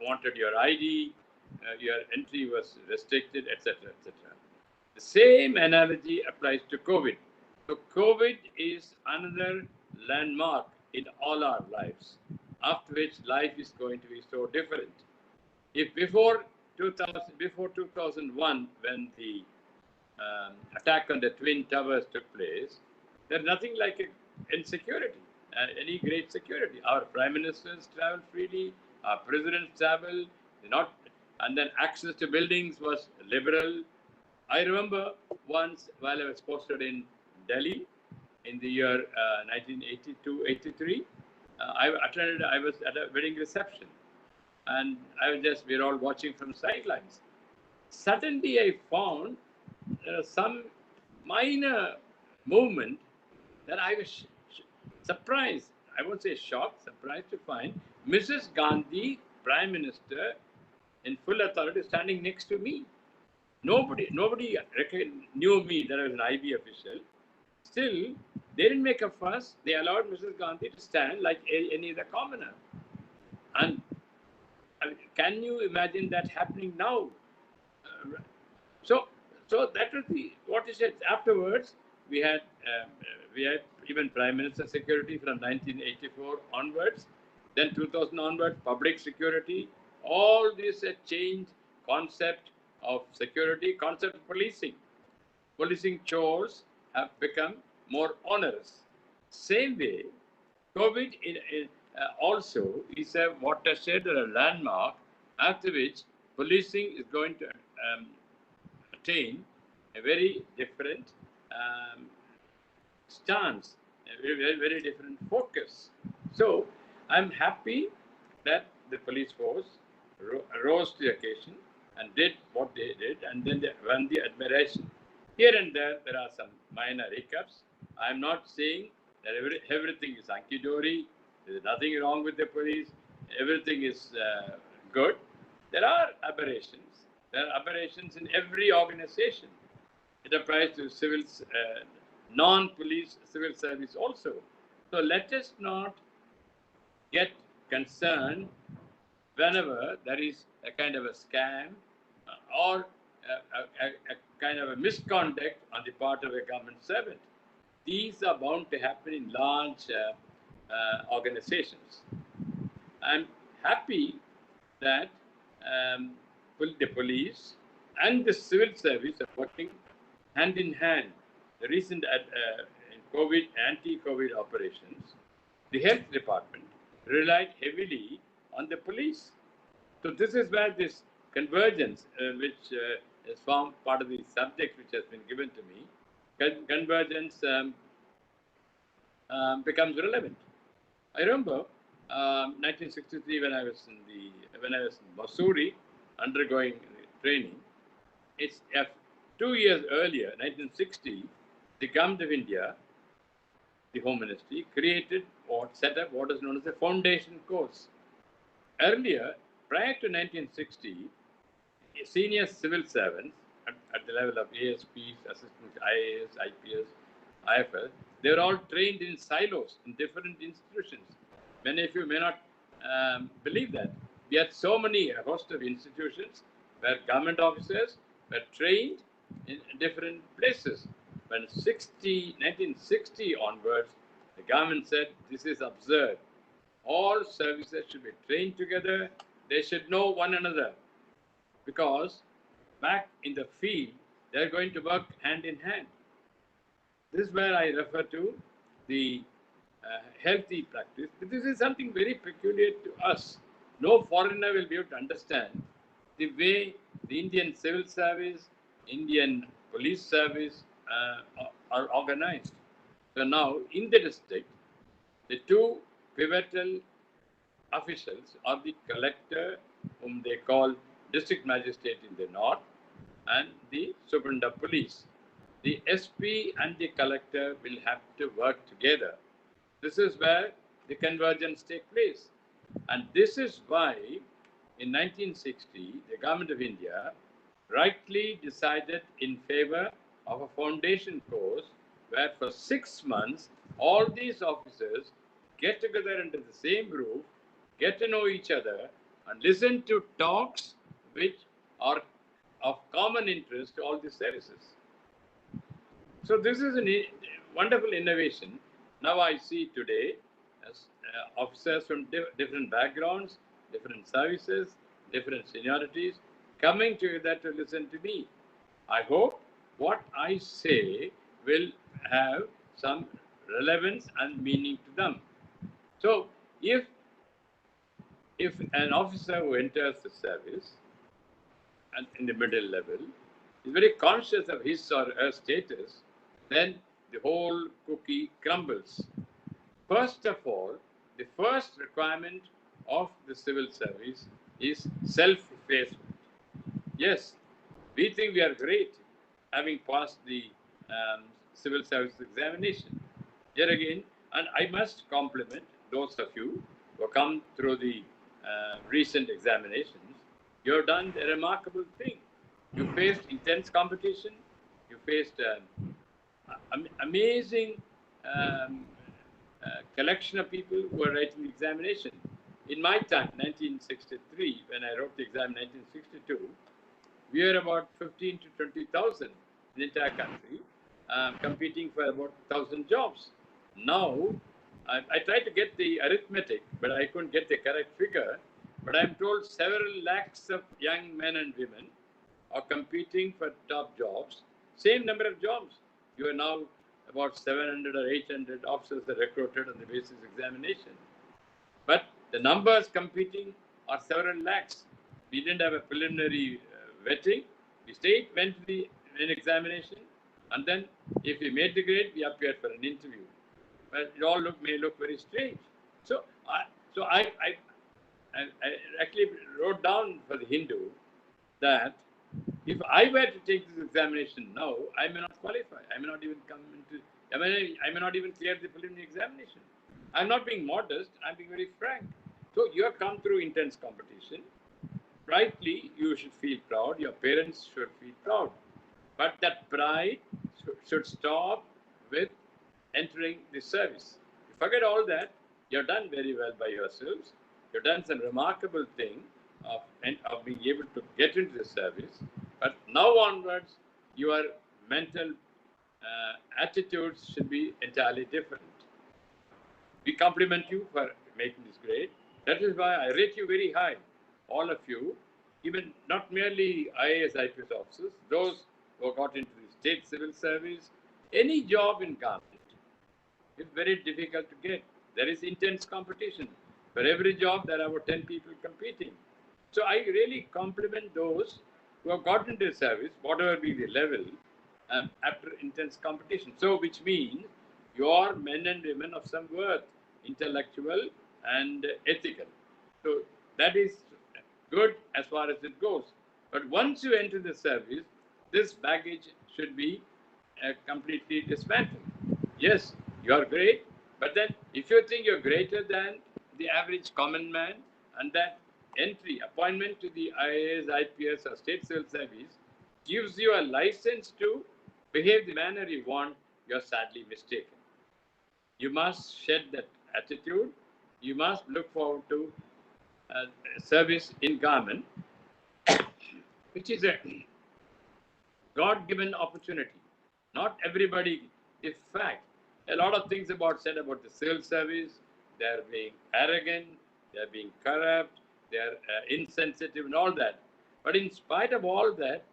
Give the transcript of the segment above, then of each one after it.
wanted your ID, your entry was restricted, etc., etc. The same analogy applies to COVID. So COVID is another landmark in all our lives, after which life is going to be so different. If before 2001, when the attack on the Twin Towers took place, there's nothing like insecurity, any great security. Our prime ministers travel freely, our presidents travel, not, and then access to buildings was liberal. I remember once while I was posted in Delhi in the year 1982-83, I was at a wedding reception, and we were all watching from sidelines. Suddenly, I found some minor movement that I was surprised. I won't say shocked, surprised to find Mrs. Gandhi, Prime Minister, in full authority, standing next to me. Nobody knew me that I was an IB official. Still, they didn't make a fuss. They allowed Mrs. Gandhi to stand like any other commoner. And can you imagine that happening now? So that was what is it. Afterwards, we had even Prime Minister security from 1984 onwards. Then 2000 onwards, public security. All this changed concept of security, concept of policing. Policing chores have become more onerous. Same way, COVID also is a watershed or a landmark after which policing is going to attain a very different stance, a very different focus. So I'm happy that the police force rose to the occasion and did what they did, and then they won the admiration. Here and there are some minor hiccups. I'm not saying that everything is hunky-dory. There's nothing wrong with the police. Everything is good. There are aberrations. There are aberrations in every organization. It applies to non-police civil service also. So let us not get concerned whenever there is a kind of a scam or a kind of a misconduct on the part of a government servant. These are bound to happen in large organizations. I'm happy that the police and the civil service are working hand in hand. The recent COVID, anti-COVID operations, the health department relied heavily on the police. So this is where this convergence, which is formed part of the subject which has been given to me, convergence becomes relevant. I remember 1963 when I was in Missouri undergoing training. It's 2 years earlier, 1960, the Government of India, the Home Ministry, set up what is known as a foundation course. Earlier, prior to 1960, senior civil servants at the level of ASPs, assistant IAS, IPS, IFS, they were all trained in silos in different institutions. Many of you may not believe that. We had so many, a host of institutions where government officers were trained in different places. When 1960 onwards, the government said, this is absurd. All services should be trained together. They should know one another. Because back in the field, they're going to work hand in hand. This is where I refer to the healthy practice. This is something very peculiar to us. No foreigner will be able to understand the way the Indian civil service, Indian police service are organized. So now in the district, the two pivotal officials are the collector, whom they call district magistrate in the north, and the superintendent of police. The SP and the collector will have to work together. This is where the convergence takes place. And this is why in 1960, the Government of India rightly decided in favor of a foundation course where for 6 months, all these officers get together under the same roof, get to know each other, and listen to talks which are of common interest to all these services. So this is a wonderful innovation. Now I see today as officers from different backgrounds, different services, different seniorities coming together to listen to me. I hope what I say will have some relevance and meaning to them. So if an officer who enters the service and in the middle level is very conscious of his or her status, then the whole cookie crumbles. First of all, the first requirement of the civil service is self-effacement. Yes, we think we are great having passed the civil service examination. Here again, and I must compliment those of you who come through the recent examinations. You have done a remarkable thing. You faced intense competition. You faced amazing um, collection of people who are writing the examination. In my time, 1963, when I wrote the exam in 1962, we were about 15 to 20,000 in the entire country, competing for about 1,000 jobs. Now, I tried to get the arithmetic, but I couldn't get the correct figure. But I'm told several lakhs of young men and women are competing for top jobs, same number of jobs. You are now about 700 or 800 officers are recruited on the basis examination. But the numbers competing are several lakhs. We didn't have a preliminary vetting. We went to the examination, and then if we made the grade, we appeared for an interview. But it all may look very strange. So, I actually wrote down for the Hindu that if I were to take this examination now, I may not qualify. I may not even come into. I may not even clear the preliminary examination. I'm not being modest. I'm being very frank. So you have come through intense competition. Rightly, you should feel proud. Your parents should feel proud. But that pride should stop with entering the service. You forget all that. You've done very well by yourselves. You've done some remarkable thing of being able to get into the service. But now onwards, your mental attitudes should be entirely different. We compliment you for making this grade. That is why I rate you very high, all of you, even not merely IAS, IPS officers, those who got into the state civil service, any job in government is very difficult to get. There is intense competition. For every job, there are about 10 people competing. So I really compliment those who have got into the service, whatever be the level, after intense competition. So which means you are men and women of some worth, intellectual and ethical. So that is good as far as it goes. But once you enter the service, this baggage should be completely dismantled. Yes, you are great, but then if you think you're greater than the average common man, and that appointment to the IAS, IPS or state civil service gives you a license to behave the manner you want, you're sadly mistaken. You must shed that attitude. You must look forward to service in government, which is a God-given opportunity. Not everybody. In fact, a lot of things said about the civil service. They're being arrogant. They're being corrupt. They're insensitive and all that. But in spite of all that,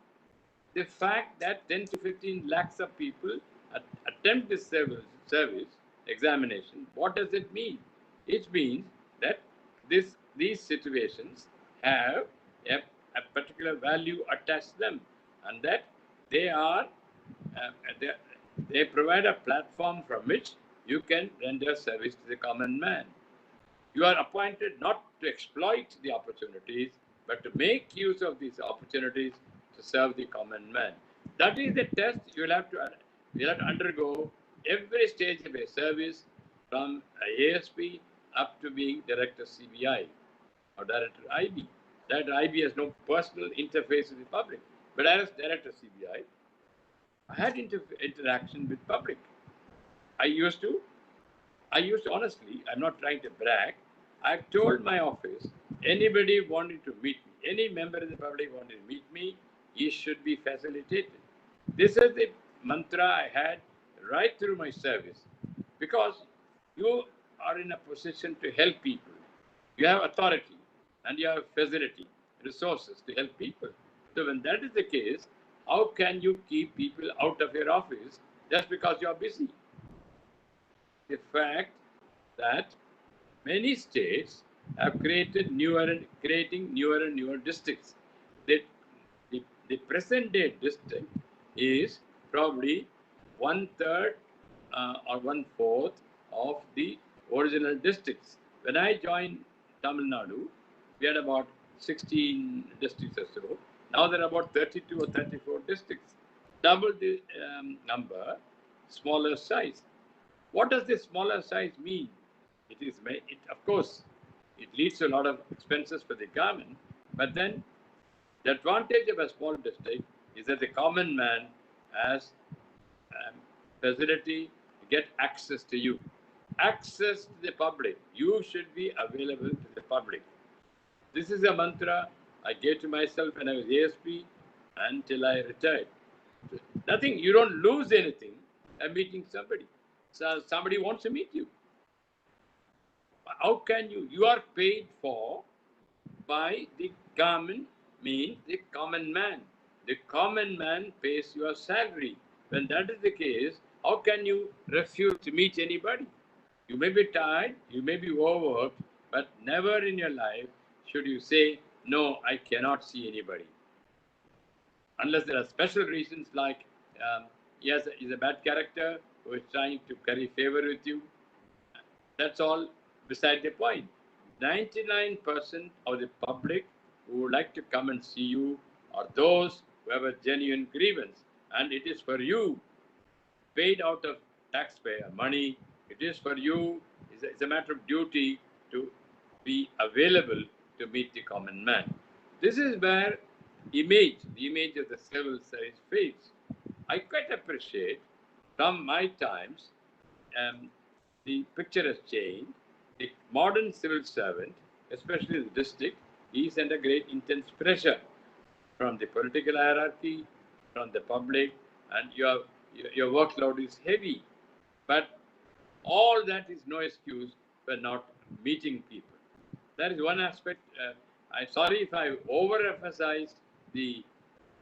the fact that 10 to 15 lakhs of people attempt this service examination, what does it mean? It means that these situations have a particular value attached to them, and that they are they provide a platform from which you can render service to the common man. You are appointed not to exploit the opportunities, but to make use of these opportunities to serve the common man. That is the test you'll have to undergo every stage of a service, from ASP up to being Director CBI or Director IB. Director IB has no personal interface with the public, but as Director CBI, I had interaction with public. I used to honestly, I'm not trying to brag, I've told my office, anybody wanting to meet me, any member of the public wanting to meet me, he should be facilitated. This is the mantra I had right through my service, because you are in a position to help people. You have authority and you have facility, resources to help people. So when that is the case, how can you keep people out of your office just because you are busy? The fact that many states have creating newer and newer districts. The, the present day district is probably one third or one fourth of the original districts. When I joined Tamil Nadu, we had about 16 districts or so. Now there are about 32 or 34 districts, double the number, smaller size. What does this smaller size mean? Of course, it leads to a lot of expenses for the government, but then the advantage of a small district is that the common man has um, facility to get access to you. Access to the public. You should be available to the public. This is a mantra I gave to myself when I was ASP until I retired. Nothing, you don't lose anything by meeting somebody. So somebody wants to meet you. How can you? You are paid for by the government, means the common man. The common man pays your salary. When that is the case, how can you refuse to meet anybody? You may be tired, you may be overworked, but never in your life should you say, no, I cannot see anybody. Unless there are special reasons like he's a bad character who is trying to curry favor with you. That's all beside the point. 99% of the public who would like to come and see you are those who have a genuine grievance. And it is for you, paid out of taxpayer money, it is for you, it's a matter of duty to be available to meet the common man. This is where the image of the civil service fades. I quite appreciate from my times, the picture has changed. The modern civil servant, especially the district, is under great intense pressure from the political hierarchy, from the public, and your workload is heavy. But all that is no excuse for not meeting people. That is one aspect. I'm sorry if I overemphasized the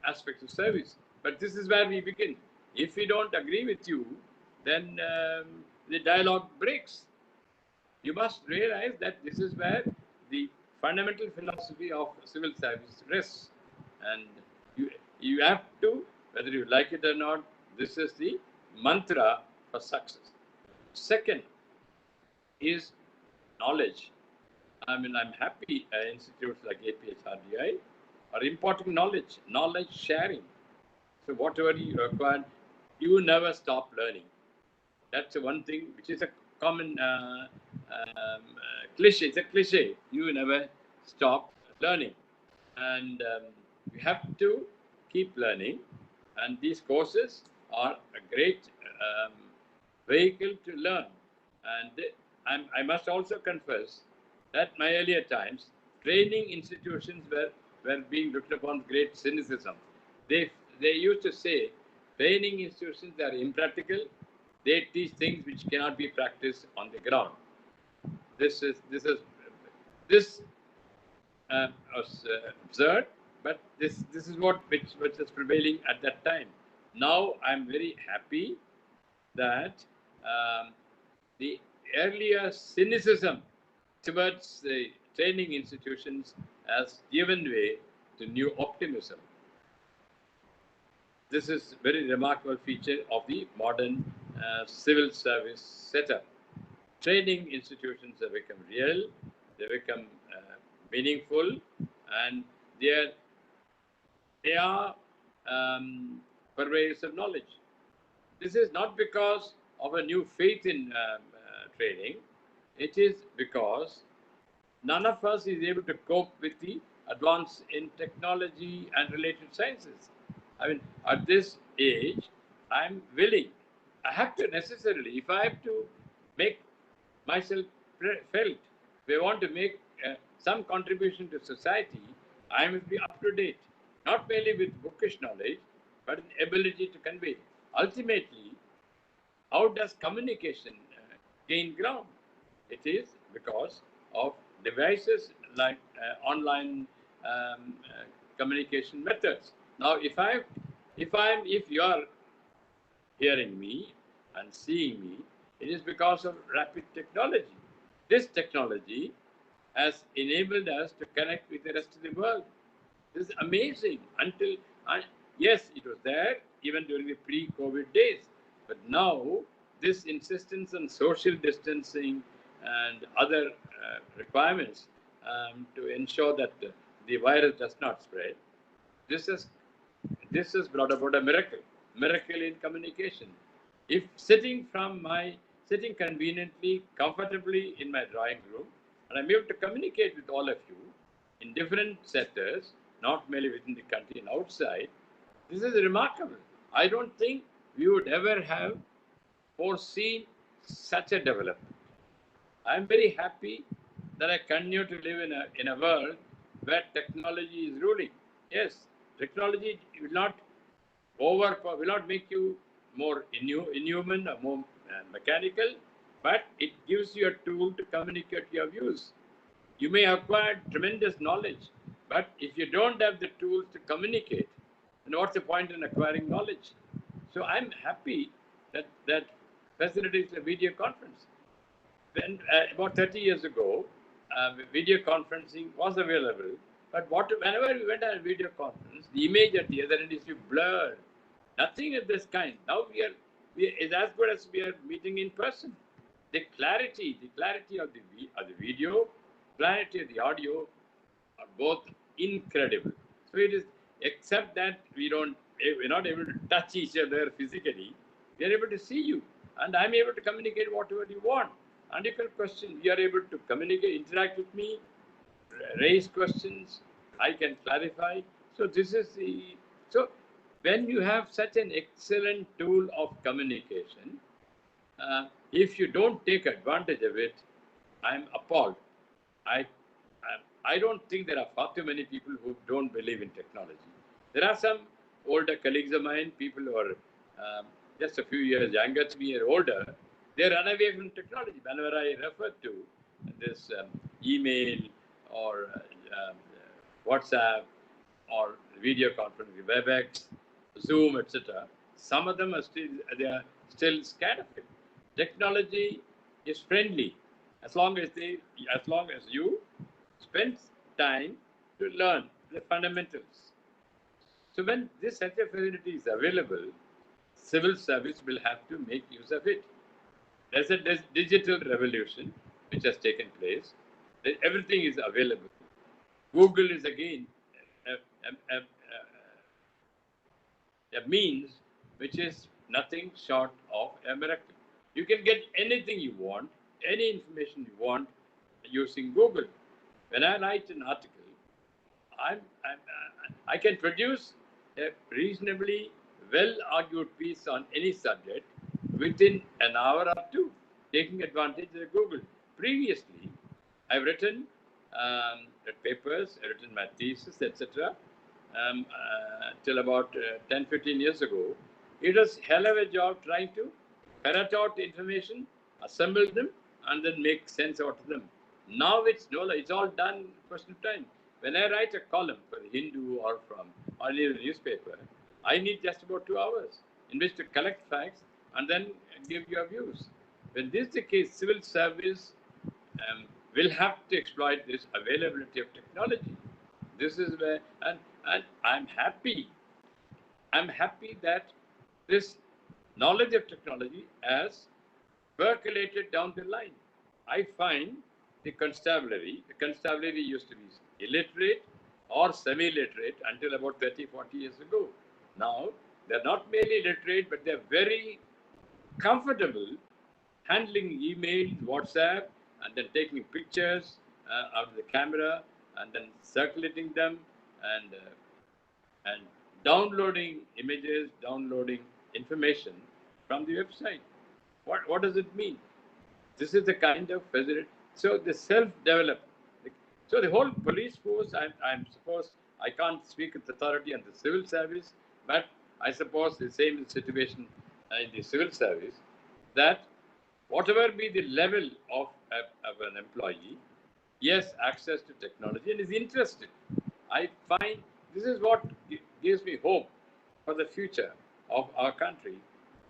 aspects of service, but this is where we begin. If we don't agree with you, then the dialogue breaks. You must realize that this is where the fundamental philosophy of civil service rests. And you have to, whether you like it or not, this is the mantra for success. Second is knowledge. I'm happy institutes like APHRDI are imparting knowledge sharing. So whatever you acquire, you never stop learning. That's the one thing which is a common cliche. It's a cliche. You never stop learning. And you have to keep learning. And these courses are a great vehicle to learn. And I must also confess that my earlier times, training institutions were being looked upon with great cynicism. They used to say training institutions are impractical. They teach things which cannot be practiced on the ground. This was absurd, but this is which was prevailing at that time. Now I'm very happy that the earlier cynicism towards the training institutions has given way to new optimism. This is a very remarkable feature of the modern civil service setup. Training institutions have become real, they become meaningful, and they are purveyors of knowledge. This is not because of a new faith in training. It is because none of us is able to cope with the advance in technology and related sciences. At this age, I'm willing. I have to necessarily, if I have to make myself felt, If I want to make some contribution to society, I must be up to date, not merely with bookish knowledge, but in ability to convey. Ultimately, how does communication gain ground? It is because of devices like online communication methods. Now, if you are hearing me and seeing me, it is because of rapid technology. This technology has enabled us to connect with the rest of the world. This is amazing. Uh, yes, it was there even during the pre-COVID days, but now this insistence on social distancing and other requirements to ensure that the virus does not spread. This has this has brought about a miracle in communication. If sitting conveniently, comfortably in my drawing room, and I'm able to communicate with all of you in different sectors, not merely within the country and outside, this is remarkable. I don't think we would ever have foreseen such a development. I'm very happy that I continue to live in a world where technology is ruling. Yes, technology will not make you more inhuman or more mechanical, but it gives you a tool to communicate your views. You may acquire tremendous knowledge, but if you don't have the tools to communicate, then what's the point in acquiring knowledge? So I'm happy that facilitates a video conference. When about 30 years ago, video conferencing was available, but whenever we went on a video conference, the image at the other end is blurred. Nothing of this kind. Now we is as good as we are meeting in person. The clarity of the video, clarity of the audio are both incredible. So it is, except that we're not able to touch each other physically, we are able to see you, and I'm able to communicate whatever you want. And you can question, you are able to communicate, interact with me, raise questions, I can clarify. So this is the so when you have such an excellent tool of communication, if you don't take advantage of it, I'm appalled. I, I don't think there are far too many people who don't believe in technology. There are some older colleagues of mine, people who are just a few years younger to me or older, they run away from technology. Whenever I refer to this email or WhatsApp or video conferencing, WebEx, Zoom, etc., some of them are still scared of it. Technology is friendly as long as you spend time to learn the fundamentals. So when this such a facility is available, civil service will have to make use of it. There's a digital revolution which has taken place. Everything is available. Google is again a, a, a, a means which is nothing short of a miracle. You can get anything you want, any information you want using Google. When I write an article, I can produce a reasonably well-argued piece on any subject within an hour or two, taking advantage of Google. Previously, I've written papers, I've written my thesis, etc. Till about 10, 15 years ago. It was hell of a job trying to ferret out information, assemble them, and then make sense out of them. Now it's all done in question of time. When I write a column for the Hindu or from any newspaper, I need just about 2 hours in which to collect facts and then give your views. When this is the case, civil service will have to exploit this availability of technology. This is where, and I'm happy that this knowledge of technology has percolated down the line. I find the constabulary used to be illiterate or semi-literate until about 30, 40 years ago. Now, they're not merely literate, but they're very comfortable handling emails, WhatsApp, and then taking pictures out of the camera and then circulating them and and downloading images, downloading information from the website. What does it mean? This is the kind of So the self-developed. So the whole police force, I'm suppose, I can't speak with authority on the civil service, but I suppose the same situation in the civil service, that whatever be the level of an employee, yes, access to technology and is interested. I find this is what gives me hope for the future of our country,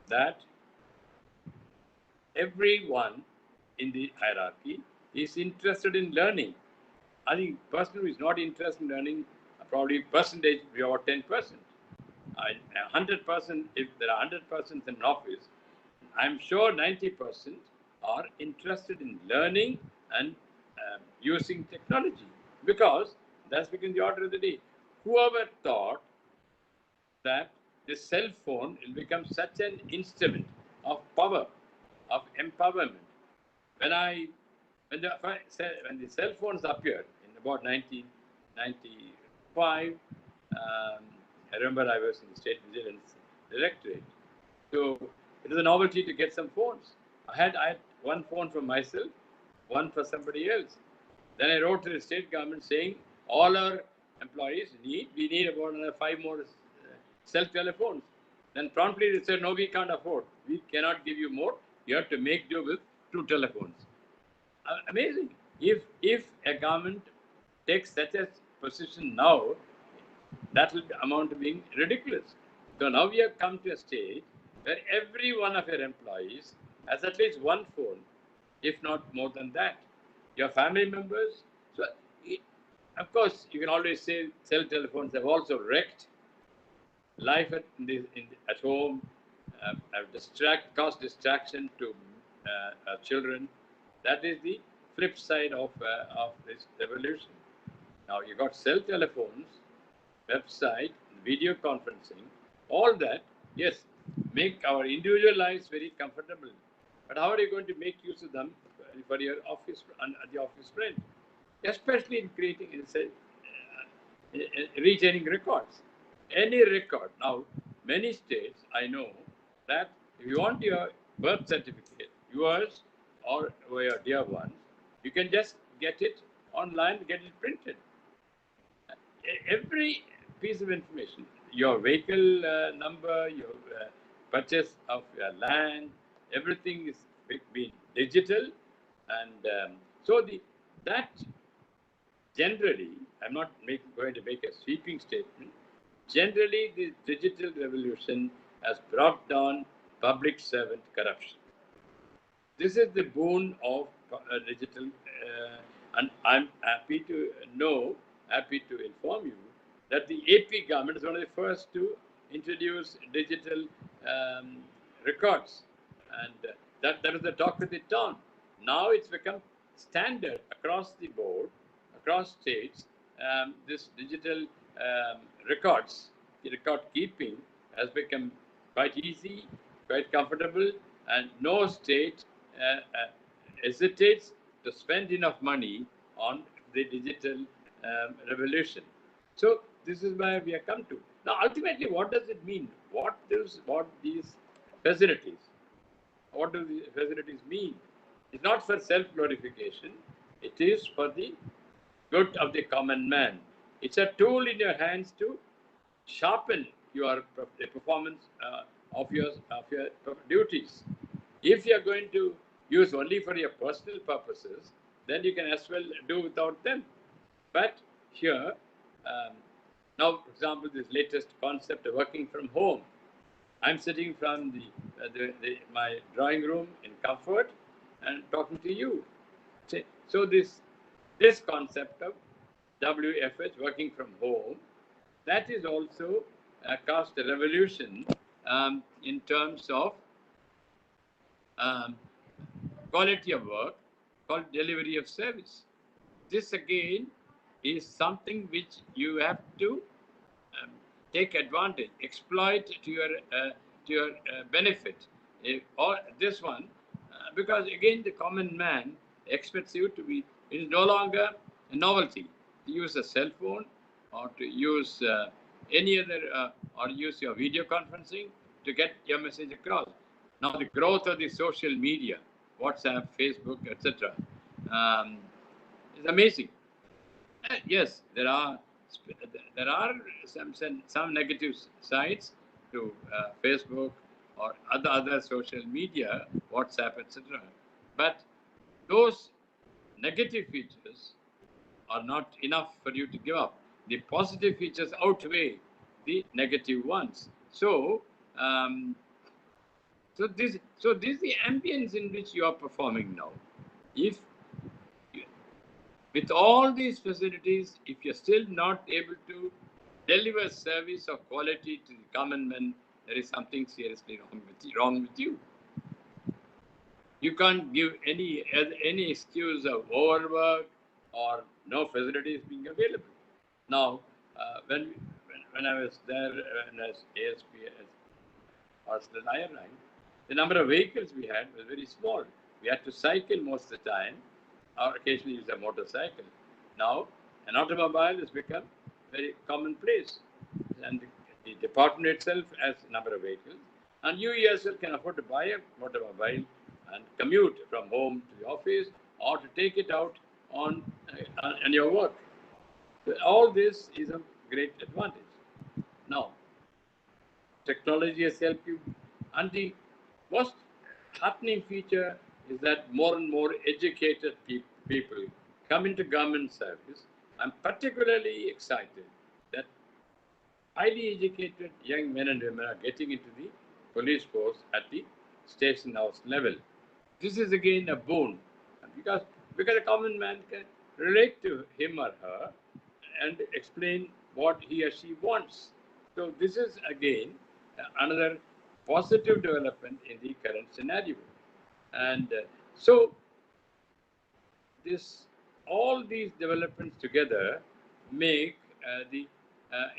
that everyone in the hierarchy is interested in learning. I think person who is not interested in learning, probably percentage be about 10%. 100%, if there are 100% in an office, I'm sure 90% are interested in learning and using technology, because that's become the order of the day. Whoever thought that the cell phone will become such an instrument of power, of empowerment? When I when the cell phones appeared in about 1995, I remember I was in the State Vigilance Directorate. So it was a novelty to get some phones. I had one phone for myself, one for somebody else. Then I wrote to the state government saying all our employees we need about another 5 more cell telephones. Then promptly they said, no, we can't afford. We cannot give you more. You have to make do with 2 telephones. Amazing. If a government takes such a position now, that will amount to being ridiculous. So now we have come to a stage where every one of your employees has at least one phone, if not more than that. Your family members. So, of course, you can always say cell telephones have also wrecked life at home, cause distraction to children. That is the flip side of this revolution. Now you got cell telephones, website, video conferencing, all that. Yes, make our individual lives very comfortable. But how are you going to make use of them for your office and the office friend, especially in creating, retaining records? Any record. Now, many states, I know that if you want your birth certificate, yours or your dear ones, you can just get it online, get it printed. Every piece of information, your vehicle number, your purchase of your land, everything is being digital. And so that generally, I'm not going to make a sweeping statement. Generally, the digital revolution has brought down public servant corruption. This is the boon of digital, and I'm happy to inform you that the AP government is one of the first to introduce digital records, and that was the talk of the town. Now it's become standard across the board, across states. This digital records, the record keeping, has become quite easy, quite comfortable, and no state hesitates to spend enough money on the digital revolution. So this is where we have come to. Now, ultimately, what does it mean? What these facilities? What do the facilities mean? It's not for self-glorification. It is for the good of the common man. It's a tool in your hands to sharpen the performance of your duties. If you are going to use only for your personal purposes, then you can as well do without them. But here, now, for example, this latest concept of working from home. I'm sitting from my drawing room in comfort and talking to you. So this concept of WFH, working from home, that is also caused a revolution in terms of quality of work, called delivery of service. This again is something which you have to take advantage, exploit to your benefit. Or this one, because again the common man expects you to be. It is no longer a novelty to use a cell phone or to use any other or use your video conferencing to get your message across. Now the growth of the social media, WhatsApp, Facebook, etc., Um, it's amazing. Yes, there are some negative sides to Facebook or other social media, WhatsApp, etc. But those negative features are not enough for you to give up. The positive features outweigh the negative ones. Um, this is the ambience in which you are performing now. If with all these facilities, if you're still not able to deliver service of quality to the common man, there is something seriously wrong with you. You can't give any excuse of overwork or no facilities being available. Now, when I was there, when I was ASP Arsenal Ireland, the number of vehicles we had was very small. We had to cycle most of the time, or occasionally use a motorcycle. Now, an automobile has become very commonplace, and the department itself has a number of vehicles, and you yourself can afford to buy a automobile and commute from home to the office, or to take it out on your work. So all this is a great advantage. Now, technology has helped you. And the most happening feature is that more and more educated people come into government service. I'm particularly excited that highly educated young men and women are getting into the police force at the station house level. This is again a boon because a common man can relate to him or her and explain what he or she wants. So this is again another positive development in the current scenario. And so this all these developments together make the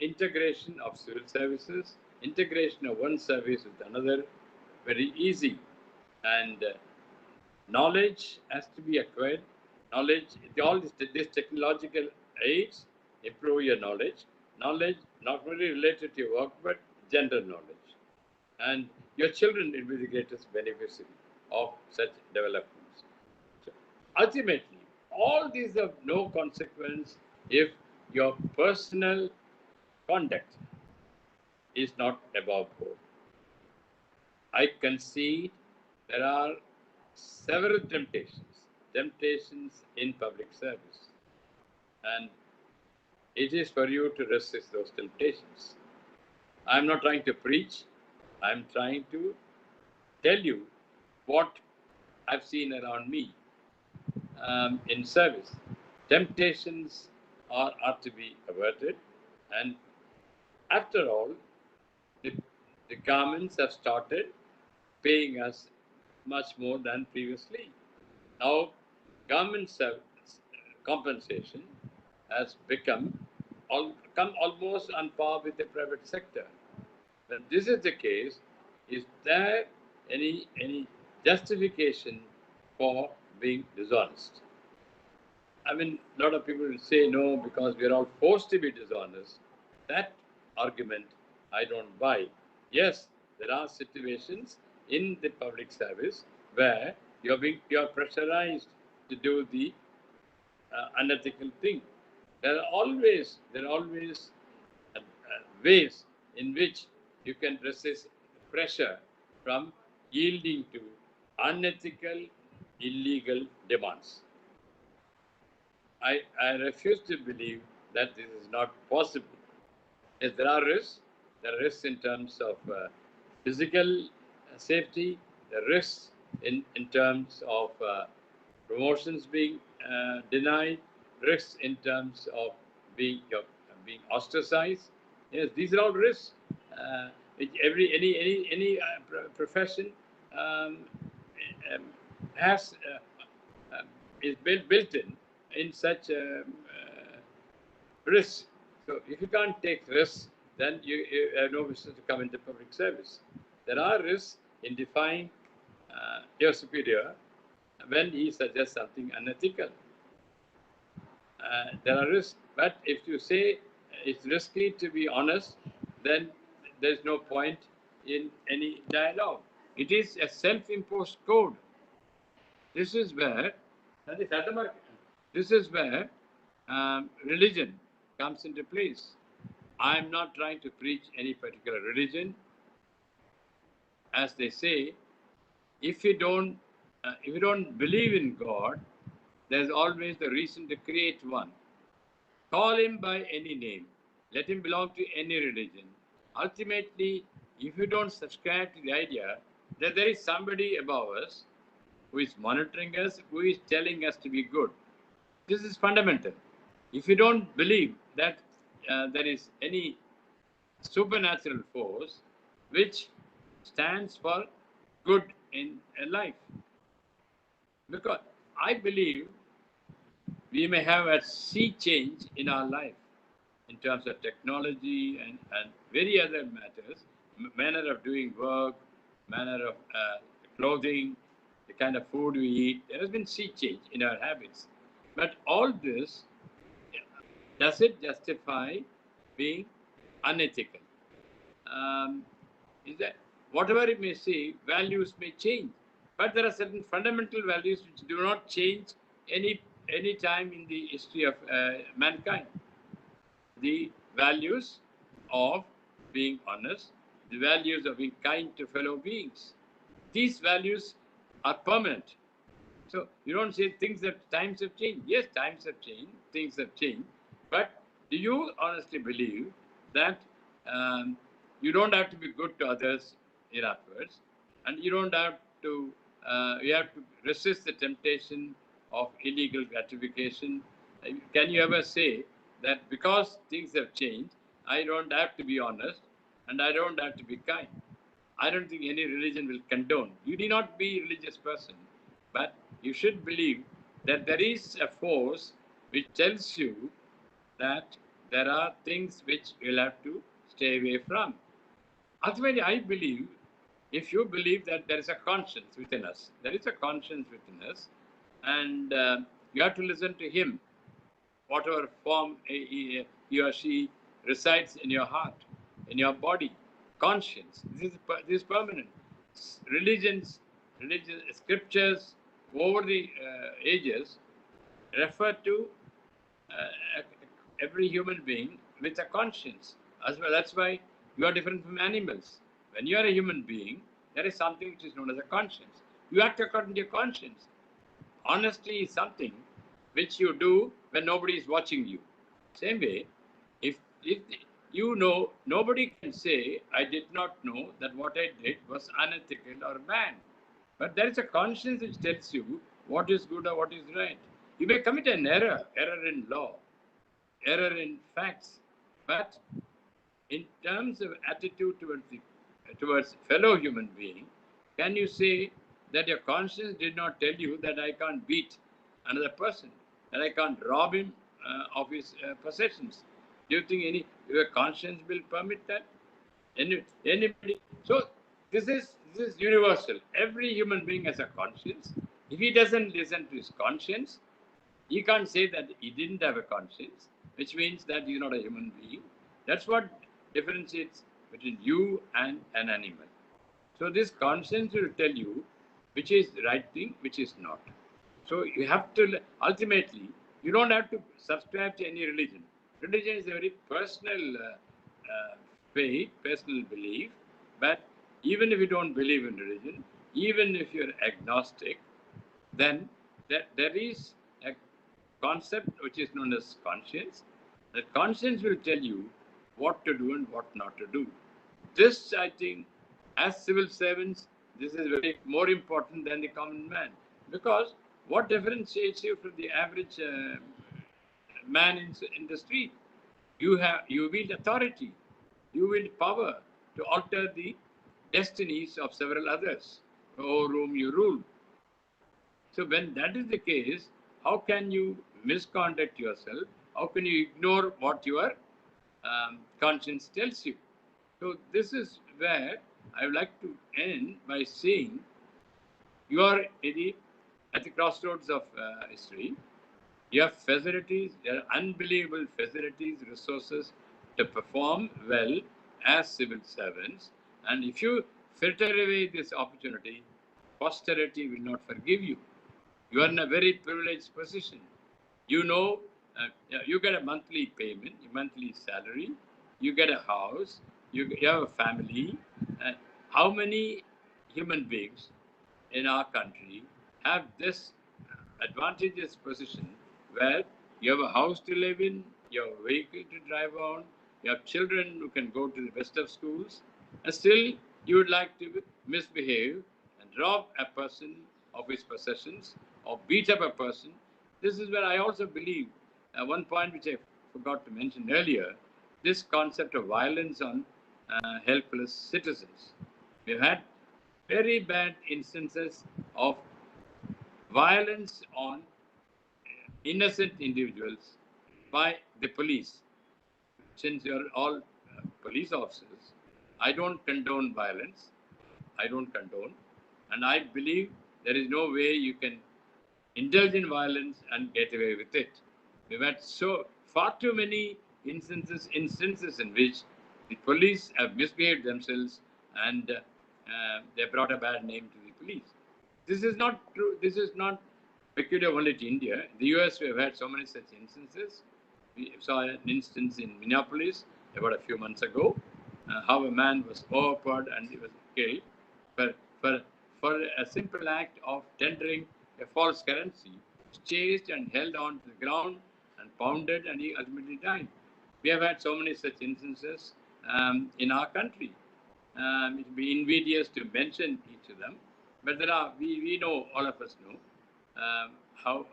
integration of civil services, integration of one service with another very easy. And knowledge has to be acquired. Knowledge, all this technological aids improve your knowledge. Knowledge not only related to your work, but general knowledge. And your children will be the greatest beneficiary of such developments. So ultimately, all these have no consequence if your personal conduct is not above board. I concede there are several temptations in public service, and it is for you to resist those temptations. I'm not trying to preach, I'm trying to tell you what I've seen around me in service. Temptations are to be averted, and after all, the, the governments have started paying us much more than previously. Now, government compensation has come almost on par with the private sector. When this is the case, is there any justification for being dishonest? I mean, a lot of people will say no because we are all forced to be dishonest. That argument I don't buy. Yes, there are situations in the public service where you're pressurized to do the unethical thing. There are always ways in which you can resist pressure from yielding to unethical, illegal demands. I refuse to believe that this is not possible. Yes, there are risks. There are risks in terms of physical safety, the risks in terms of promotions being denied, risks in terms of being ostracized. Yes, these are all risks. Which any profession um, um, has is built in such risks. So if you can't take risks, then you have no business to come into public service. There are risks in defying your superior when he suggests something unethical. There are risks, but if you say it's risky to be honest, then there's no point in any dialogue. It is a self-imposed code. This is where This is where religion comes into place. I'm not trying to preach any particular religion. As they say, if you don't believe in God, there's always the reason to create one. Call him by any name. Let him belong to any religion. Ultimately, if you don't subscribe to the idea that there is somebody above us who is monitoring us, who is telling us to be good, this is fundamental. If you don't believe that there is any supernatural force which stands for good in a life, because I believe we may have a sea change in our life in terms of technology and very other matters, manner of doing work, manner of clothing, the kind of food we eat. There has been sea change in our habits. But all this, does it justify being unethical? Is that whatever it may say, values may change, but there are certain fundamental values which do not change any time in the history of mankind. The values of being honest, the values of being kind to fellow beings. These values are permanent. So you don't say things that times have changed. Yes, times have changed, things have changed. But do you honestly believe that you don't have to be good to others in upwards, and you don't have to you have to resist the temptation of illegal gratification? Can you ever say that because things have changed, I don't have to be honest and I don't have to be kind? I don't think any religion will condone. You need not be a religious person, but you should believe that there is a force which tells you that there are things which you'll have to stay away from. Ultimately, I believe if you believe that there is a conscience within us, there is a conscience within us, and you have to listen to him, whatever form he or she resides in your heart, in your body, conscience. This is permanent. Religions, religious scriptures over the ages refer to uh, every human being with a conscience as well. That's why you are different from animals. When you are a human being, there is something which is known as a conscience. You act according to your conscience. Honesty is something which you do when nobody is watching you. Same way, if you know, nobody can say, I did not know that what I did was unethical or bad. But there is a conscience which tells you what is good or what is right. You may commit an error in law, error in facts, but in terms of attitude towards fellow human being, can you say that your conscience did not tell you that I can't beat another person, that I can't rob him of his possessions? Do you think your conscience will permit that? Anybody? So this is universal. Every human being has a conscience. If he doesn't listen to his conscience, he can't say that he didn't have a conscience, which means that he's not a human being. That's what differentiates between you and an animal. So this conscience will tell you which is the right thing, which is not. So you have to ultimately you don't have to subscribe to any religion. Religion is a very personal faith, personal belief. But even if you don't believe in religion, even if you're agnostic, then there is a concept which is known as conscience. That conscience will tell you what to do and what not to do. This, I think, as civil servants, this is very more important than the common man, because what differentiates you from the average man in the street? You wield authority, you wield power to alter the destinies of several others over whom you rule. So when that is the case, how can you misconduct yourself? How can you ignore what your conscience tells you? So this is where I would like to end by saying you are at the crossroads of history. You have facilities, there are unbelievable facilities, resources to perform well as civil servants. And if you filter away this opportunity, posterity will not forgive you. You are in a very privileged position. You know, you get a monthly payment, a monthly salary, you get a house, you have a family. How many human beings in our country have this advantageous position where you have a house to live in, you have a vehicle to drive on, you have children who can go to the best of schools, and still you would like to misbehave and rob a person of his possessions or beat up a person. This is where I also believe one point which I forgot to mention earlier, this concept of violence on helpless citizens. We've had very bad instances of violence on innocent individuals by the police. Since you're all police officers, I don't condone violence. I don't condone. And I believe there is no way you can indulge in violence and get away with it. We've had so far too many instances in which the police have misbehaved themselves and they brought a bad name to the police. This is not true. This is not peculiar only to India. In the US, we have had so many such instances. We saw an instance in Minneapolis about a few months ago, how a man was overpowered and he was killed for, for, for a simple act of tendering a false currency. He was chased and held on to the ground and pounded, and he ultimately died. We have had so many such instances in our country. It would be invidious to mention each of them, but there are, we know, all of us know, how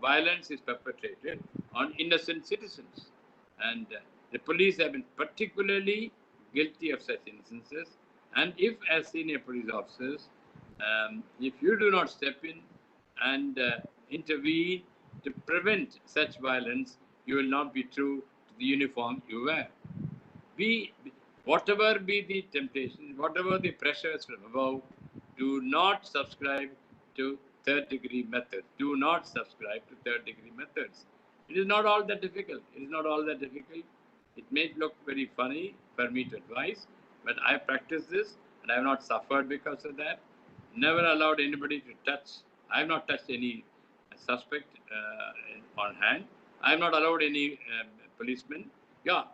violence is perpetrated on innocent citizens. And the police have been particularly guilty of such instances. And if, as senior police officers, if you do not step in and intervene to prevent such violence, you will not be true to the uniform you wear. Whatever be the temptations, whatever the pressures from above, do not subscribe to third-degree methods. Do not subscribe to third-degree methods. It is not all that difficult. It is not all that difficult. It may look very funny for me to advise, but I practice this and I have not suffered because of that. Never allowed anybody to touch. I have not touched any suspect on hand. I have not allowed any policeman. Yeah,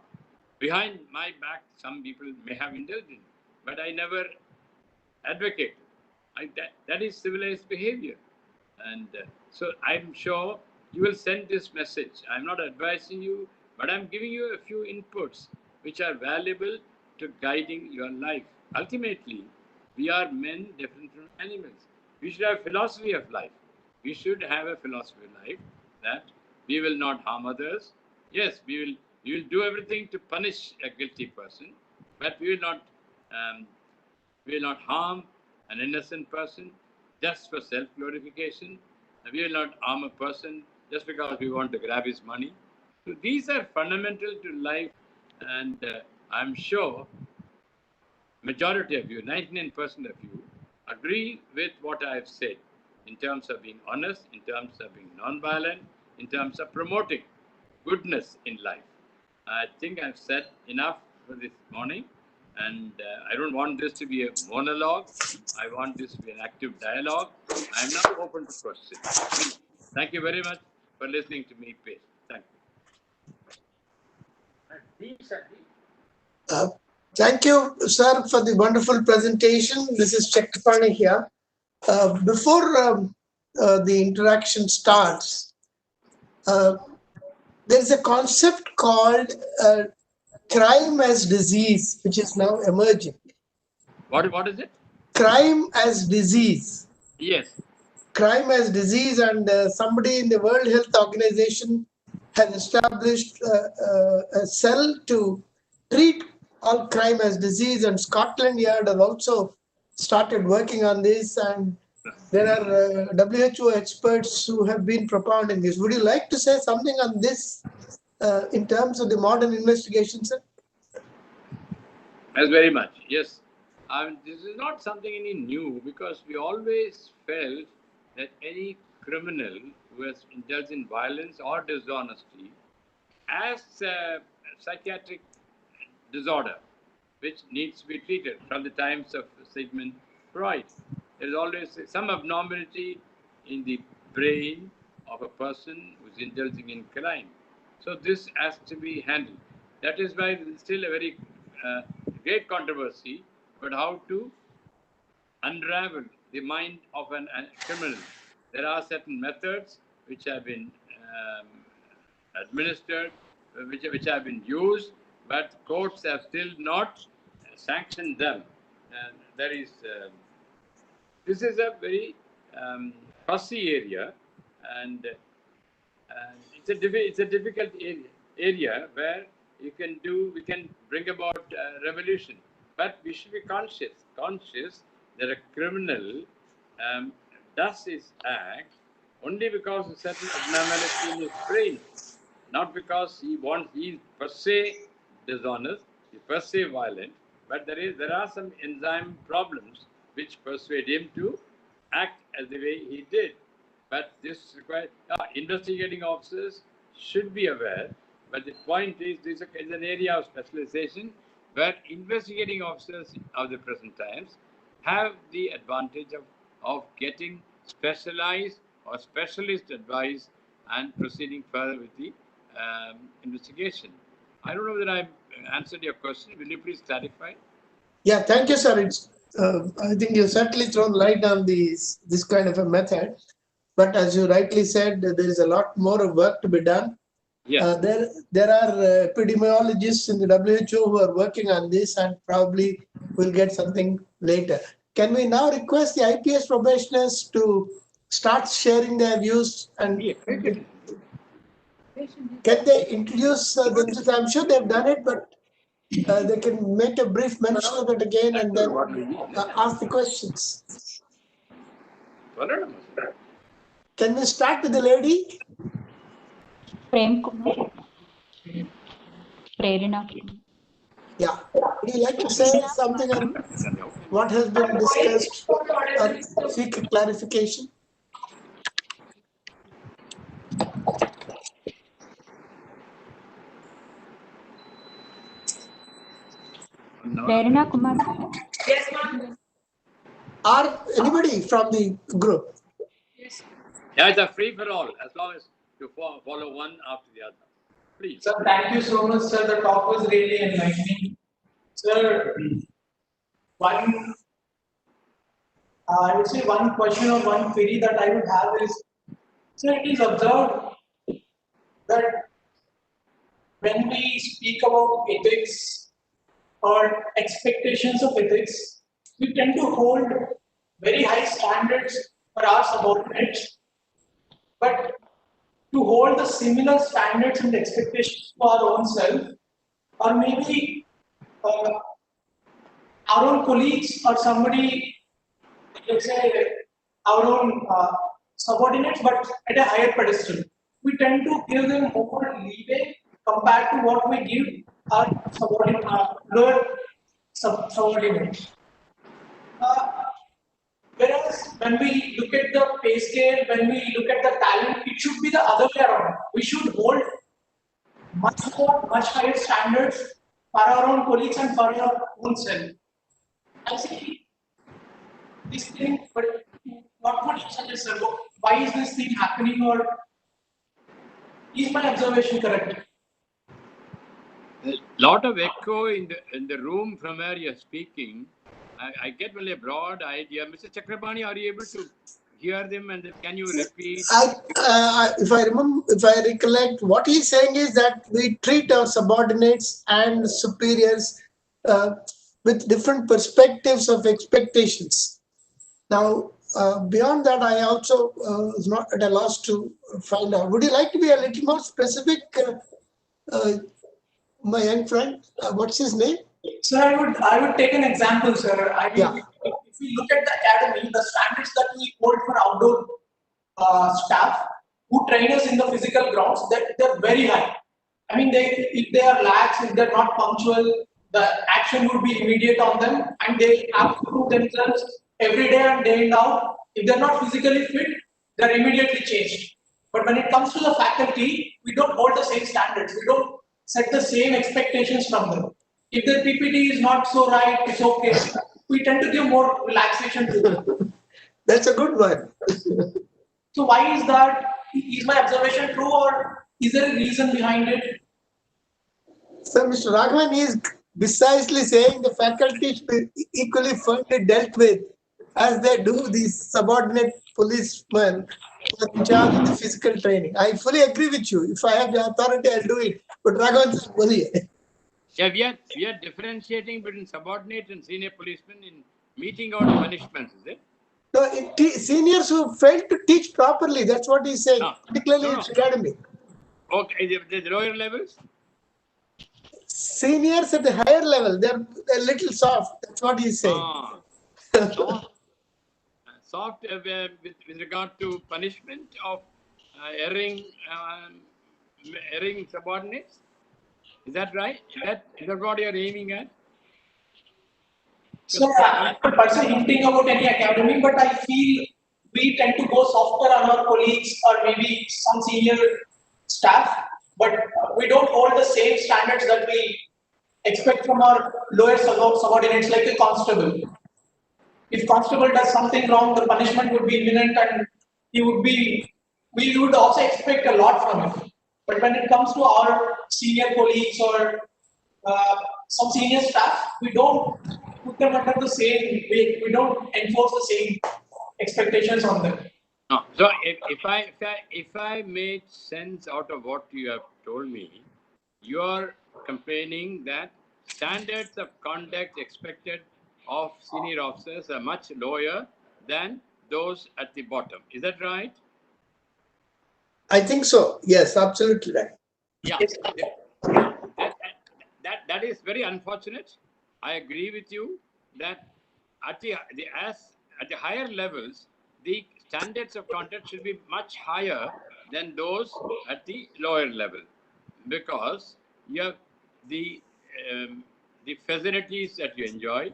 behind my back, some people may have indulged in, but I never advocate. That is civilized behavior. And so I'm sure you will send this message. I'm not advising you, but I'm giving you a few inputs which are valuable to guiding your life. Ultimately, we are men different from animals. We should have a philosophy of life. We should have a philosophy of life that we will not harm others. Yes, we will do everything to punish a guilty person, but we will not harm an innocent person just for self-glorification. We will not harm a person just because we want to grab his money. So these are fundamental to life, and I'm sure majority of you, 99% of you, agree with what I've said in terms of being honest, in terms of being non-violent, in terms of promoting goodness in life. I think I've said enough for this morning, and I don't want this to be a monologue. I want this to be an active dialogue. I'm now open to questions. Please, thank you very much for listening to me, please. Thank you. Thank you, sir, for the wonderful presentation. This is Chakrapani here. Before the interaction starts, there's a concept called crime as disease, which is now emerging. What is it? Crime as disease. Yes. Crime as disease, and somebody in the World Health Organization has established a cell to treat all crime as disease, and Scotland Yard has also started working on this, and there are WHO experts who have been propounding this. Would you like to say something on this in terms of the modern investigation, sir? Yes, very much. Yes. This is not something any new, because we always felt that any criminal who has indulged in violence or dishonesty has a psychiatric disorder which needs to be treated from the times of Sigmund Freud. There is always some abnormality in the brain of a person who's indulging in crime. So this has to be handled. That is why there is still a very great controversy about how to unravel the mind of a criminal. There are certain methods which have been administered, which have been used, but courts have still not sanctioned them. And there is this is a very fussy area, and it's a difficult area where we can bring about revolution, but we should be conscious that a criminal um, does his act only because of certain abnormality in his brain, not because he's per se dishonest, he's per se violent, but there are some enzyme problems which persuade him to act as the way he did. But this requires investigating officers should be aware. But the point is, this is an area of specialization where investigating officers of the present times have the advantage of getting specialized or specialist advice and proceeding further with the investigation. I don't know whether I answered your question. Will you please clarify? Yeah, thank you, sir. I think you certainly thrown light on this kind of a method. But as you rightly said, there is a lot more work to be done. Yes. There are epidemiologists in the WHO who are working on this, and probably we'll get something later. Can we now request the IPS probationers to start sharing their views, and can they introduce themselves? I'm sure they've done it, but they can make a brief mention of it again and then ask the questions. Can we start with the lady? Prem Kumar. Prerna. Yeah. Would you like to say something on what has been discussed or seek a clarification? Prerna Kumar. Yes, ma'am. Or anybody from the group? Yeah, it's a free for all, as long as you follow one after the other. Please. Sir, thank you so much, sir. The talk was really enlightening. Sir, I would say one question or one query that I would have is, sir, it is observed that when we speak about ethics or expectations of ethics, we tend to hold very high standards for our subordinates, but to hold the similar standards and expectations for our own self, or maybe our own colleagues or somebody, let's say our own subordinates, but at a higher pedestal. We tend to give them more leeway compared to what we give our lower subordinates. Whereas when we look at the pay scale, when we look at the talent, it should be the other way around. We should hold much higher standards for our own colleagues and for our own self. I see this thing, but what would you suggest, sir? Why is this thing happening, or is my observation correct? A lot of echo in the room from where you're speaking. I get only a broad idea. Mr. Chakrapani, are you able to hear them, and can you repeat? If I recollect, what he's saying is that we treat our subordinates and superiors with different perspectives of expectations. Now, beyond that, I also was not at a loss to find out. Would you like to be a little more specific, my young friend? What's his name? Sir, I would take an example, sir. I mean, if we look at the academy, the standards that we hold for outdoor staff who train us in the physical grounds, they're very high. I mean, if they are lax, if they're not punctual, the action would be immediate on them, and they have to prove themselves every day and day in out. If they're not physically fit, they're immediately changed. But when it comes to the faculty, we don't hold the same standards. We don't set the same expectations from them. If their PPT is not so right, it's okay. We tend to give more relaxation to them. That's a good one. So why is that? Is my observation true, or is there a reason behind it? So Mr. Raghavan is precisely saying the faculty should be equally firmly dealt with as they do these subordinate policemen who are in charge of the physical training. I fully agree with you. If I have the authority, I'll do it. But Raghavan is bully. Yeah, we are differentiating between subordinate and senior policemen in meting out punishments, is it? No, seniors who fail to teach properly, that's what he's saying, No. particularly No, in no. academy. Okay, the lower levels? Seniors at the higher level, they're a little soft. That's what he's saying. Ah, soft with regard to punishment of erring subordinates. Is that right? Is that what you're aiming at? So I'm not per se hinting about any academy, but I feel we tend to go softer on our colleagues or maybe some senior staff, but we don't hold the same standards that we expect from our lower subordinates like a constable. If constable does something wrong, the punishment would be imminent and we would also expect a lot from him. But when it comes to our senior colleagues or some senior staff, we don't put them under the same way. We don't enforce the same expectations on them. No. So if I made sense out of what you have told me, you are complaining that standards of conduct expected of senior officers are much lower than those at the bottom. Is that right? I think so. Yes, absolutely right. Yeah. That is very unfortunate. I agree with you that at the higher levels, the standards of conduct should be much higher than those at the lower level, because you have the the facilities that you enjoy,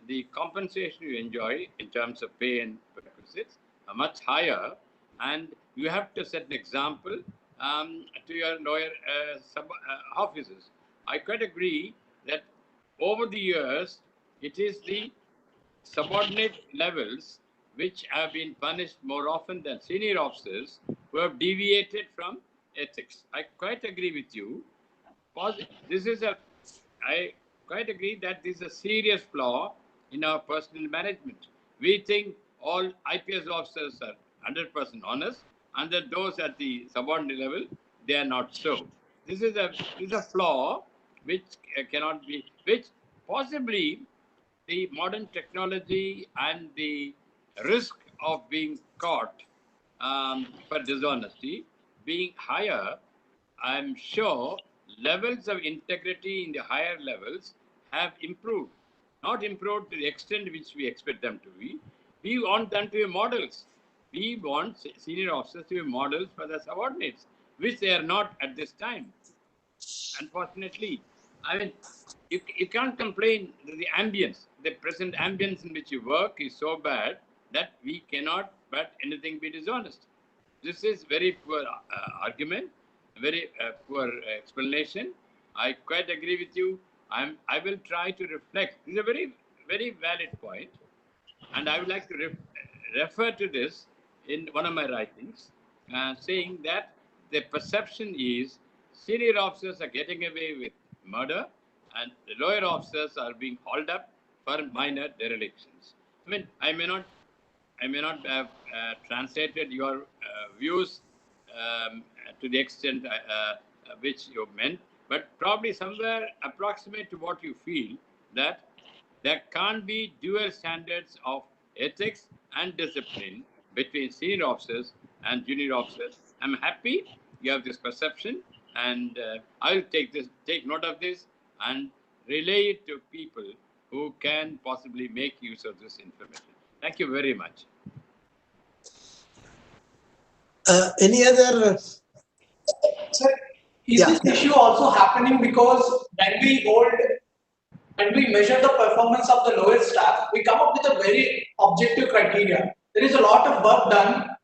the compensation you enjoy in terms of pay and perquisites are much higher, and you have to set an example to your lower officers. I quite agree that over the years, it is the subordinate levels which have been punished more often than senior officers who have deviated from ethics. I quite agree with you. This is I quite agree that this is a serious flaw in our personnel management. We think all IPS officers are 100% honest, and that those at the subordinate level, they are not so. This is a flaw which cannot be, which possibly the modern technology and the risk of being caught for dishonesty being higher, I'm sure levels of integrity in the higher levels have improved. Not improved to the extent which we expect them to be. We want them to be models. We want senior officers to be models for their subordinates, which they are not at this time. Unfortunately, I mean, you can't complain that the ambience, the present ambience in which you work is so bad that we cannot but anything be dishonest. This is very poor argument, very poor explanation. I quite agree with you. I will try to reflect. This is a very valid point, and I would like to refer to this in one of my writings, saying that the perception is senior officers are getting away with murder, and the lower officers are being hauled up for minor derelictions. I mean, I may not have translated your views to the extent which you meant, but probably somewhere approximate to what you feel, that there can't be dual standards of ethics and discipline between senior officers and junior officers. I'm happy you have this perception, and I'll take note of this and relay it to people who can possibly make use of this information. Thank you very much. Any other? Sir, is this issue also happening because when we measure the performance of the lower staff, we come up with a very objective criteria. There is a lot of work done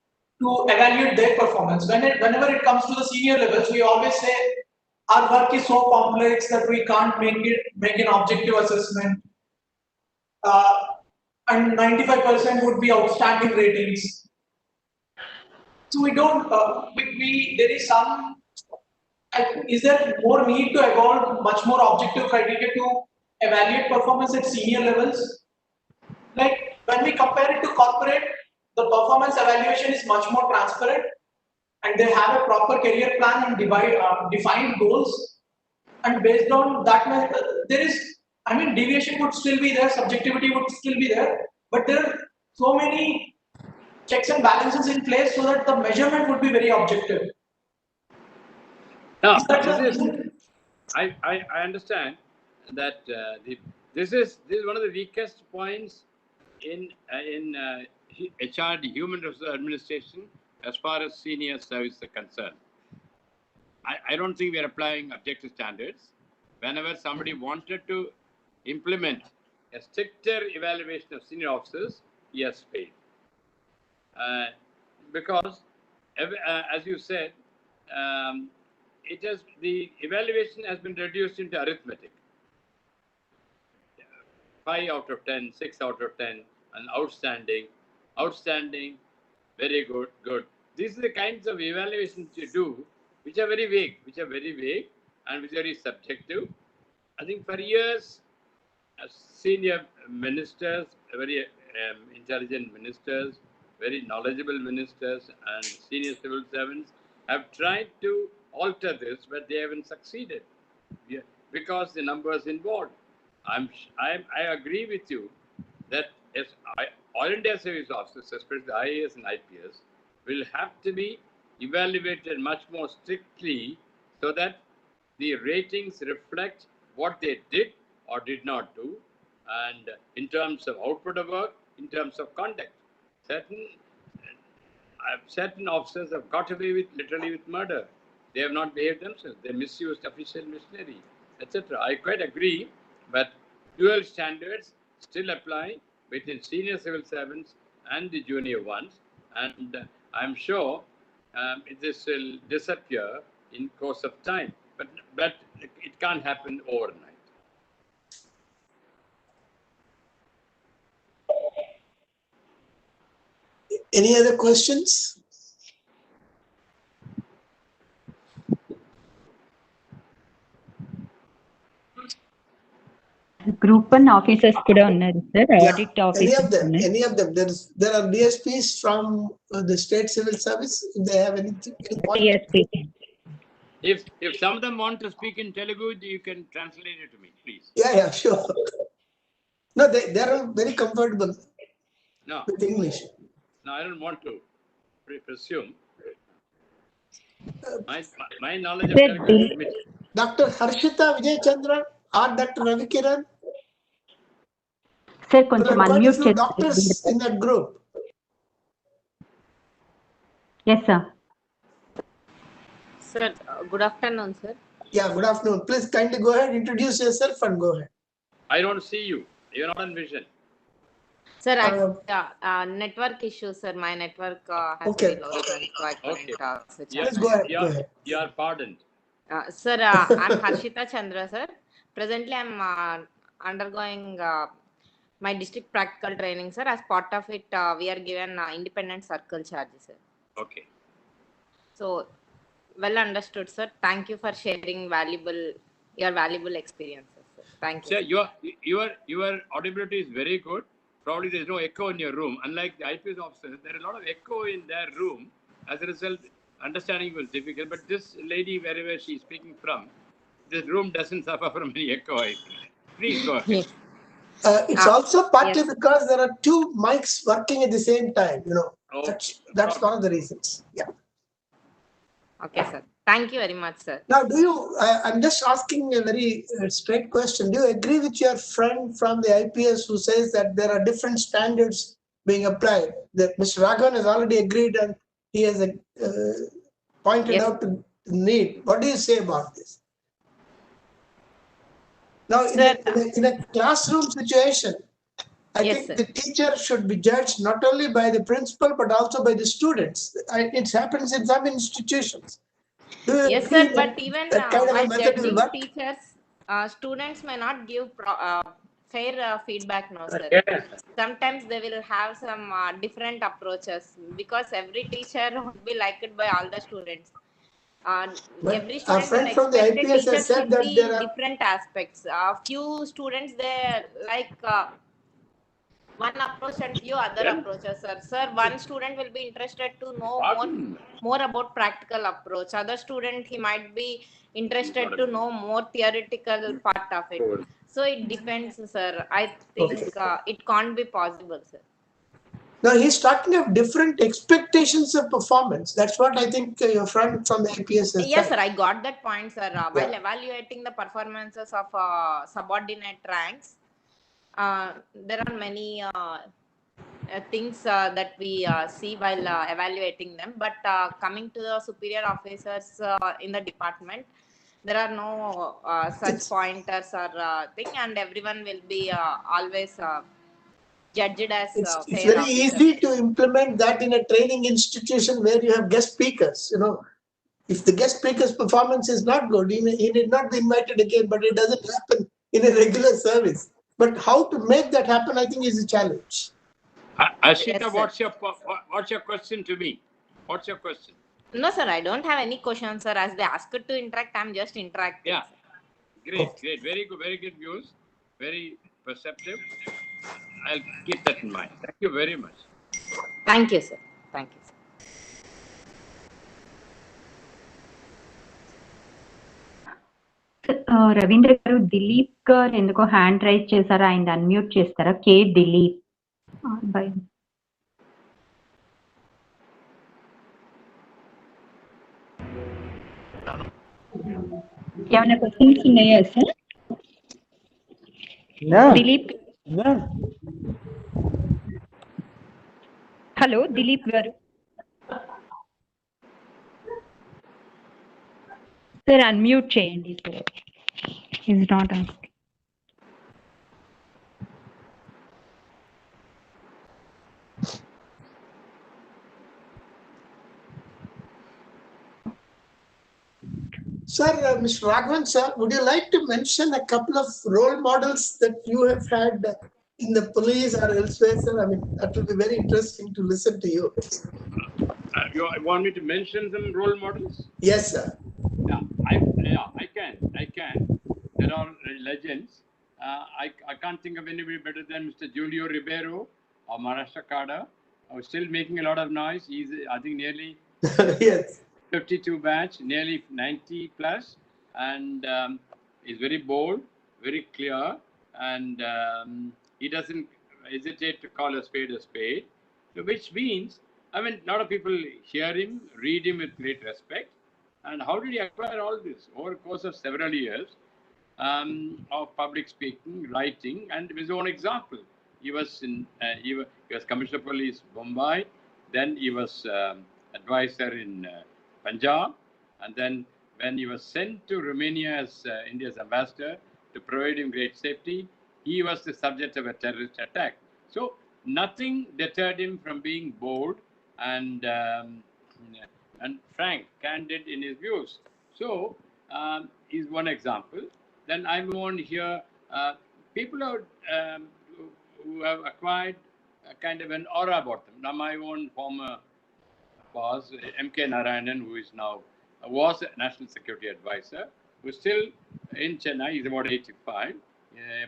to evaluate their performance. Whenever it comes to the senior levels, we always say our work is so complex that we can't make an objective assessment. And 95% would be outstanding ratings. So we don't, there is some, is there more need to evolve much more objective criteria to evaluate performance at senior levels? Like when we compare it to corporate, the performance evaluation is much more transparent and they have a proper career plan and defined goals. And based on that, there is, I mean, deviation would still be there, subjectivity would still be there, but there are so many checks and balances in place so that the measurement would be very objective. Now, Is that this is, the I understand that this is one of the weakest points in HRD, Human Resource Administration, as far as senior service are concerned. I don't think we are applying objective standards. Whenever somebody wanted to implement a stricter evaluation of senior officers, he has failed. Because, as you said, the evaluation has been reduced into arithmetic. 5 out of 10, 6 out of 10, and outstanding, very good, good. These are the kinds of evaluations you do, which are very vague, and which are very subjective. I think for years, senior ministers, very intelligent ministers, very knowledgeable ministers, and senior civil servants have tried to alter this, but they haven't succeeded because the numbers involved. I agree with you that as all India service officers, especially the IAS and IPS, will have to be evaluated much more strictly so that the ratings reflect what they did or did not do, and in terms of output of work, in terms of conduct. Certain officers have got away literally with murder. They have not behaved themselves. They misused official machinery, etc. I quite agree, but dual standards still apply between senior civil servants and the junior ones, and I'm sure this will disappear in course of time, but it can't happen overnight. Any other questions? Group 1 officers kuda unnaru sir, audit officers Any of them. There are DSPs from the state civil service. If they have anything. DSP. If some of them want to speak in Telugu, you can translate it to me, please. Yeah, sure. No, they are very comfortable with English. No, I don't want to presume. My knowledge of Telugu is limited. Dr. Harshita Vijay Chandra or Dr. Ravikiran? Sir, koncham Quite a unmute few doctors in that group. Yes, sir. Sir, good afternoon, sir. Yeah, good afternoon. Please kindly go ahead, introduce yourself and go ahead. I don't see you. You're not on vision. Sir, network issue, sir. My network has been lost. Please go ahead. You are pardoned. Sir, I'm Harshita Chandra, sir. Presently, I'm undergoing my district practical training, sir. As part of it, we are given independent circle charges, sir. Okay. So, well understood, sir. Thank you for sharing your valuable experiences, sir. Thank you. Sir, your audibility is very good. Probably there's no echo in your room. Unlike the IPS officers, there is a lot of echo in their room. As a result, understanding was difficult. But this lady, wherever she's speaking from, this room doesn't suffer from any echo. Please go ahead. It's also partly because there are two mics working at the same time. That's one of the reasons. Yeah. Okay, sir. Thank you very much, sir. Now, I'm just asking a very straight question. Do you agree with your friend from the IPS who says that there are different standards being applied? That Mr. Raghavan has already agreed and he has pointed out the need. What do you say about this? Now, in a classroom situation, I think the teacher should be judged not only by the principal but also by the students. It happens in some institutions. Yes, sir, but even while judging teachers, students may not give fair feedback, no, sir. Yes. Sometimes they will have some different approaches because every teacher would be liked by all the students. But Every our student will friend from the expect a IPS teacher has said should that there be are different aspects. Few students they like one approach and few other Then, approaches, sir. Sir, one student will be interested to know pardon. more about practical approach. Other student he might be interested Not to a- know more theoretical part of it. Cool. So it depends, sir. I Okay. think it can't be possible, sir. now he's talking of different expectations of performance. That's what I think your friend from the IPS has Yes, said. sir. I got that point, sir. While Yeah. evaluating the performances of subordinate ranks, there are many things that we see while evaluating them. But coming to the superior officers in the department, there are no such It's pointers or thing, and everyone will be always judged as it's fair very officers. easy to implement that in a training institution where you have guest speakers. You know, if the guest speaker's performance is not good, he need not be invited again. But it doesn't happen in a regular service. But how to make that happen, I think, is a challenge. Ashita, Yes, sir. what's your question to me? What's your question? No, sir. I don't have any questions, sir. As they asked to interact, I'm just interacting. Yeah. Sir. Great, Okay. great. Very good views. Very perceptive. I'll keep that in mind. Thank you very much. Thank you, sir. Thank you, sir. Ravindra గారు దిలీప్ గారు ఎందుకో hand raise చేశారా? ఆయన unmute చేస్తారా? కే Dilip. By ఏమైనా questions ఉన్నాయా sir? Dilip. Hello Dilip గారు. Sir unmute చేయండి sir. Is not asking. Sir, Mr. Raghavan, sir, would you like to mention a couple of role models that you have had in the police or elsewhere, sir? I mean, that will be very interesting to listen to you. You want me to mention some role models? Yes, sir. Yeah, I can. There are legends. I can't think of anybody better than Mr. Julio Ribeiro or Maharashtra Kada, who's still making a lot of noise. He's, I think, nearly Yes. 52 batch, nearly 90 plus, and he's very bold, very clear, and he doesn't hesitate to call a spade, which means, I mean, a lot of people hear him, read him with great respect. And how did he acquire all this? Over the course of several years of public speaking, writing, and his own example. He was he was Commissioner of Police, Mumbai. Then he was advisor in Punjab, and then when he was sent to Romania as India's ambassador to provide him great safety, he was the subject of a terrorist attack. So nothing deterred him from being bold and frank, candid in his views. So is one example. Then I move on here. People who have acquired a kind of an aura about them. Now, my own former boss, M.K. Narayanan, who is now was a national security advisor, who's still in Chennai. He's about 85,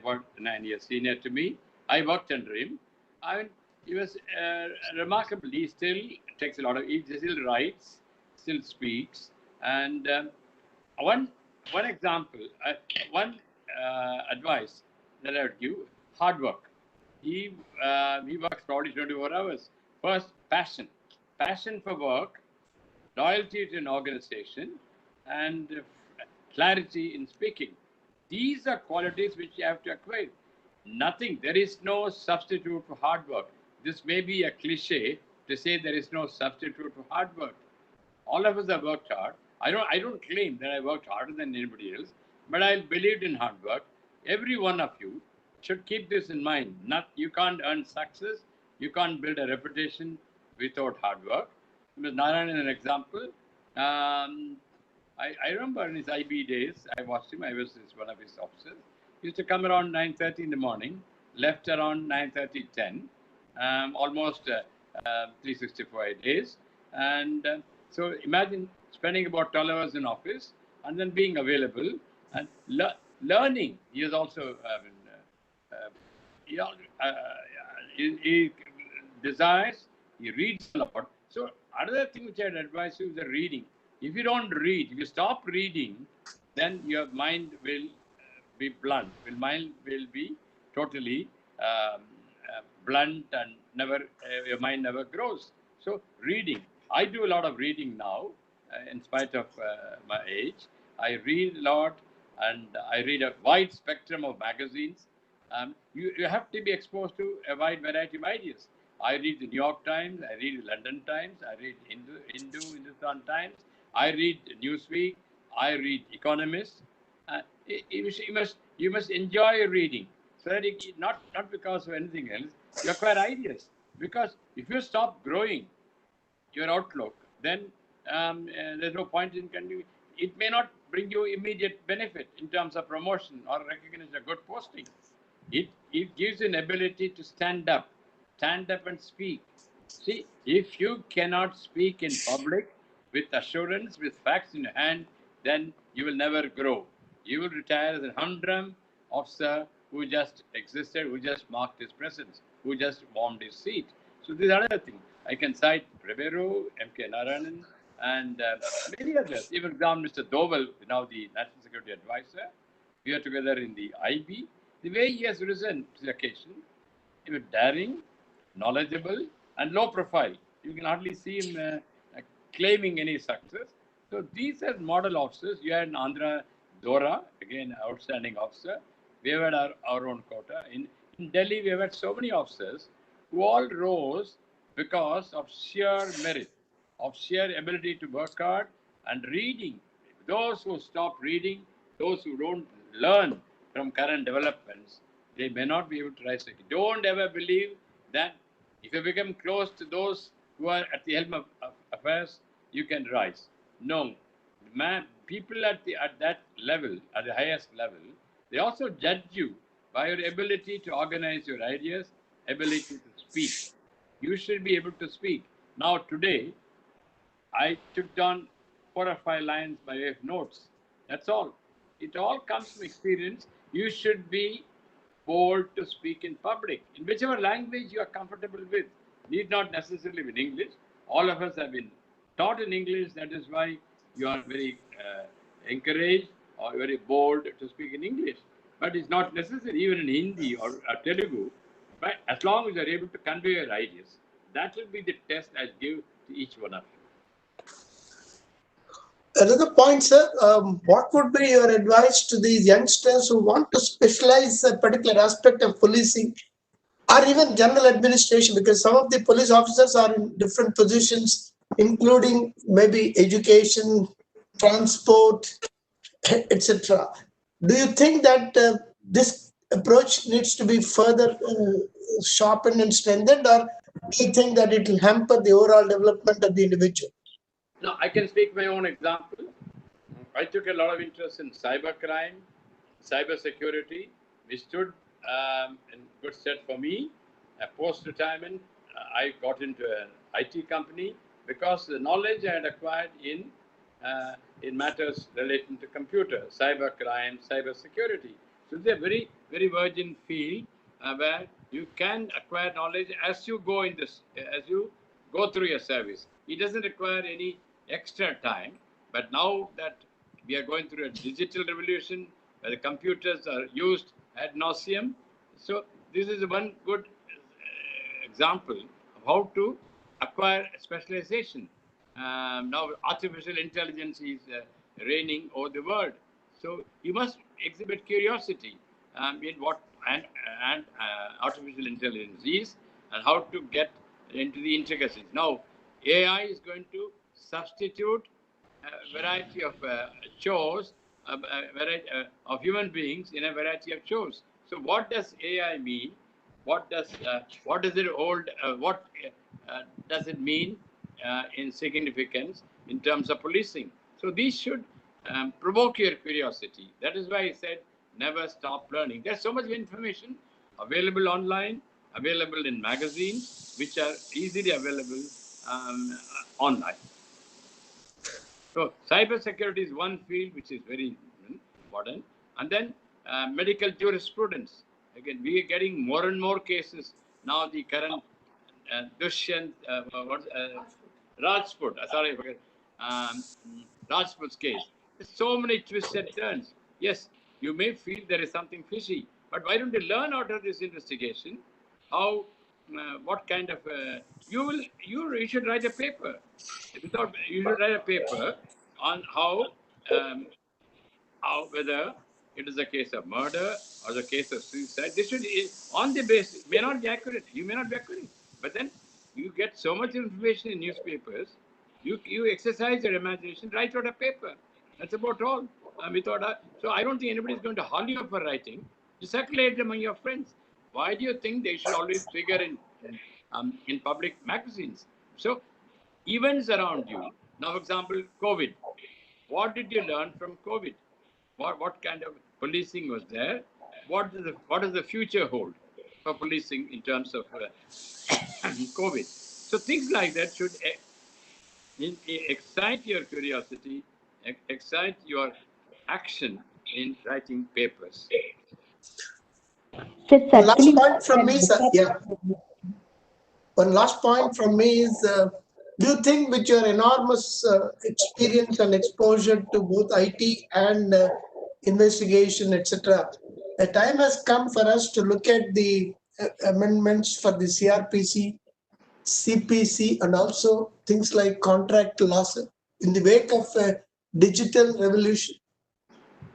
about 9 years senior to me. I worked under him. I mean, he was remarkable. He still takes a lot of. He still writes, still speaks, and one example, one advice that I would give: hard work. He works probably 24 hours. First, passion for work, loyalty to an organization, and clarity in speaking. These are qualities which you have to acquire. Nothing. There is no substitute for hard work. This may be a cliche to say there is no substitute for hard work. All of us have worked hard. I don't claim that I worked harder than anybody else, but I believed in hard work. Every one of you should keep this in mind. You can't earn success, you can't build a reputation without hard work. Mr. Narayan is an example. I remember in his IB days, I watched him. I was one of his officers. Used to come around 9:30 in the morning, left around 9:30, 10, almost 364 days. And so imagine spending about 12 hours in office and then being available and learning. He is also, he, he desires, he reads a lot. So another thing which I'd advise you is the reading. If you don't read, if you stop reading, then your mind will be blunt. Mind will be totally blunt and never your mind never grows. So reading, I do a lot of reading now, in spite of my age. I read a lot, and I read a wide spectrum of magazines. You have to be exposed to a wide variety of ideas. I read the New York Times, I read the London Times, I read Hindustan Times, I read Newsweek, I read Economist. You must enjoy reading, so that not because of anything else. You acquire ideas, because if you stop growing your outlook, then there's no point in continuing. It may not bring you immediate benefit in terms of promotion or recognition or good posting. It gives you an ability to stand up and speak. See, if you cannot speak in public with assurance, with facts in hand, then you will never grow. You will retire as a humdrum officer who just existed, who just marked his presence, who just warmed his seat. So this is another thing. I can cite Rivero, M.K. Narayanan, and many others. Even down Mr. Doval, now the National Security Advisor. We are together in the IB. The way he has risen to the occasion, he was daring, knowledgeable, and low profile. You can hardly see him claiming any success. So these are model officers. You had in Andhra Dora, again, outstanding officer. We have had our own quota. In Delhi, we have had so many officers who all rose because of sheer merit, of sheer ability to work hard and reading. Those who stop reading, those who don't learn from current developments, they may not be able to rise again. Don't ever believe that if you become close to those who are at the helm of affairs, you can rise. No. People at that level, at the highest level, they also judge you by your ability to organize your ideas, ability to speak. You should be able to speak. Now, today, I took down 4 or 5 lines by way of notes. That's all. It all comes from experience. You should be bold to speak in public, in whichever language you are comfortable with. Need not necessarily be in English. All of us have been taught in English. That is why you are very encouraged or very bold to speak in English. But it's not necessary, even in Hindi or Telugu. But as long as you are able to convey your ideas, that will be the test I give to each one of you. Another point, sir, what would be your advice to these youngsters who want to specialize a particular aspect of policing or even general administration? Because some of the police officers are in different positions, including maybe education, transport, etc. Do you think that this approach needs to be further sharpened and strengthened, or do you think that it will hamper the overall development of the individual? No, I can speak my own example. I took a lot of interest in cybercrime, cyber security. We stood in good stead for me. Post-retirement, I got into an IT company because the knowledge I had acquired in matters relating to computer, cybercrime, cyber security. So it's a very, very virgin field where you can acquire knowledge as you go in this, as you go through your service. It doesn't require any extra time. But now that we are going through a digital revolution where the computers are used ad nauseum, so this is one good example of how to acquire specialization. Now artificial intelligence is reigning over the world, so you must exhibit curiosity in what and artificial intelligence is and how to get into the intricacies. Now, AI is going to substitute a variety of chores, of human beings in a variety of chores. So, what does AI mean? What does it hold? What does it mean in significance in terms of policing? So these should provoke your curiosity. That is why I said never stop learning. There's so much information available online, available in magazines, which are easily available online. So cybersecurity is one field which is very important. And then medical jurisprudence. Again, we are getting more and more cases. Now the current Dushyant, Rajput, sorry, I forget, Rajput's case. There's so many twists and turns. Yes, you may feel there is something fishy, but why don't you learn out of this investigation how, what kind of, you should write a paper. You should write a paper on how whether it is a case of murder or the case of suicide. This should, on the basis, may not be accurate. You may not be accurate, but then you get so much information in newspapers. You exercise your imagination, write out a paper. That's about all. So I don't think anybody is going to haul you up for writing. You circulate it among your friends. Why do you think they should always figure in public magazines? So events around you. Now, for example, COVID. What did you learn from COVID? What kind of policing was there? What does the future hold for policing in terms of COVID? So things like that should excite your curiosity, excite your action in writing papers. So One last certainly, point from me, sir. Yeah. One last point from me is, do you think with your enormous experience and exposure to both IT and investigation, etc., the time has come for us to look at the amendments for the CRPC, CPC, and also things like contract laws in the wake of a digital revolution?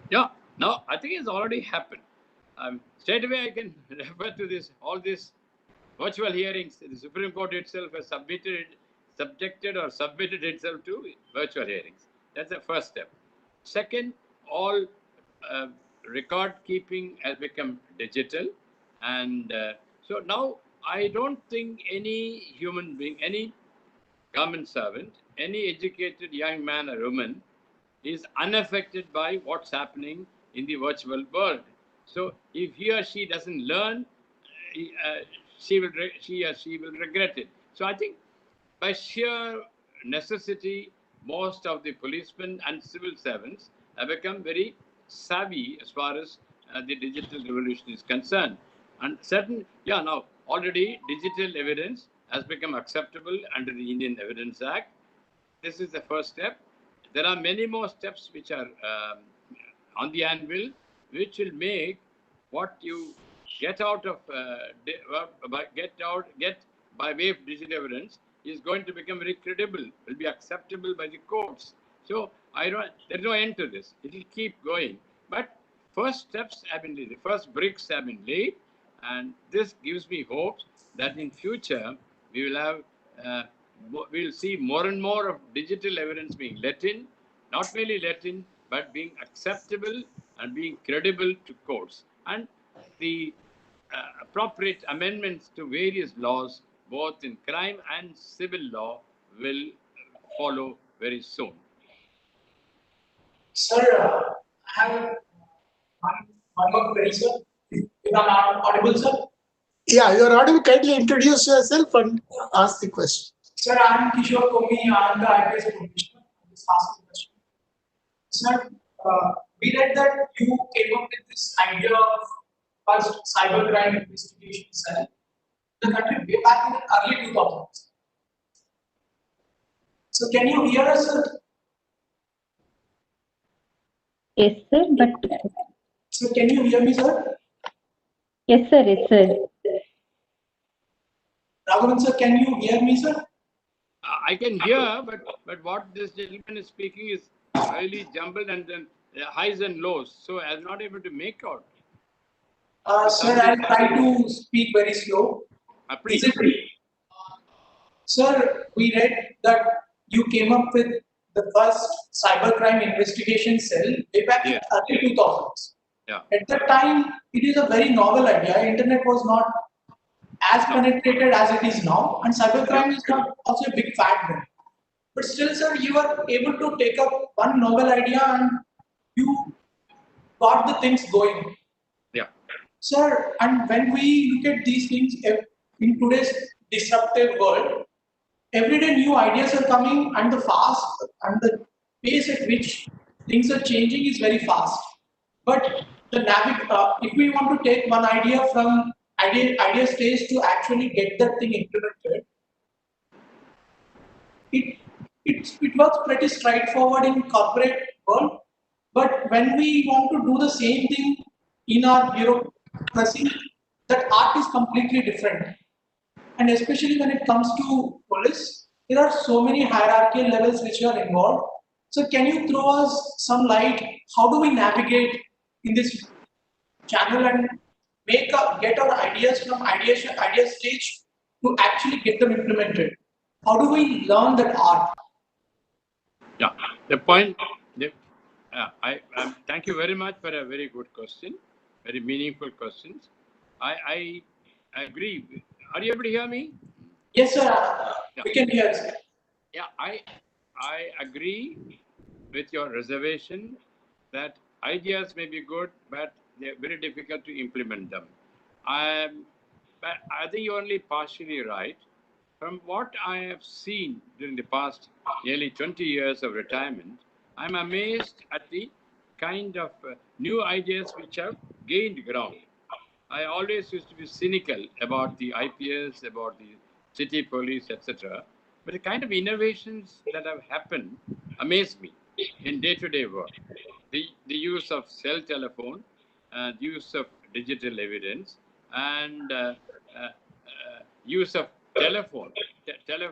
Yeah, no, I think it's already happened. Straight away, I can refer to all these virtual hearings. The Supreme Court itself has subjected itself to virtual hearings. That's the first step. Second, all record keeping has become digital. And so now I don't think any human being, any government servant, any educated young man or woman is unaffected by what's happening in the virtual world. So if he or she doesn't learn, she or she will regret it. So I think by sheer necessity, most of the policemen and civil servants have become very savvy as far as the digital revolution is concerned. And now already digital evidence has become acceptable under the Indian Evidence Act. This is the first step. There are many more steps which are on the anvil, which will make what you get out of get by way of digital evidence is going to become very credible, will be acceptable by the courts. So there's no end to this. It will keep going. But first steps have been laid, the first bricks have been laid, and this gives me hope that in future we will have we'll see more and more of digital evidence being let in, not merely let in, but being acceptable and being credible to courts. And the appropriate amendments to various laws, both in crime and civil law, will follow very soon. Sir, I have one more query, sir. If I'm audible, sir? Yeah, you're audible. Kindly introduce yourself and ask the question. Sir, I'm Kishore Komi. I'm the IPS commissioner. I'm just asking the question. Sir, we read that you came up with this idea of first cybercrime investigation cell in the country way back in the early 2000s. So can you hear us, sir? yes, sir. But So can you hear me, sir? yes, sir. Yes, sir. Raghavan, sir, can you hear me, sir? I can hear, but what this gentleman is speaking is really jumbled and then highs and lows. So I'm not able to make out. Sir, I'll try to speak very slow. Please. Sir, we read that you came up with the first cybercrime investigation cell way back in early 2000s. Yeah. At that time, it is a very novel idea. Internet was not as penetrated as it is now, and cybercrime is not also a big fad then. But still, sir, you were able to take up one novel idea and you got the things going. Sir, and when we look at these things in today's disruptive world, every day new ideas are coming, and the pace at which things are changing is very fast. But if we want to take one idea from idea stage to actually get that thing implemented, it it works pretty straightforward in corporate world. But when we want to do the same thing in our bureaucracy, that art is completely different. And especially when it comes to police, there are so many hierarchical levels which are involved. So can you throw us some light? How do we navigate in this channel and get our ideas from idea stage to actually get them implemented? How do we learn that art? Yeah, the point. Thank you very much for a very good question, very meaningful questions. I agree. Are you able to hear me? Yes, sir. Yeah. We can hear, sir. Yeah, I agree with your reservation that ideas may be good, but they're very difficult to implement them. But I think you're only partially right. From what I have seen during the past nearly 20 years of retirement, I'm amazed at the kind of new ideas which have gained ground. I always used to be cynical about the IPS, about the city police, etc. But the kind of innovations that have happened amaze me in day-to-day work. The use of cell telephone, the use of digital evidence, and use of telephone,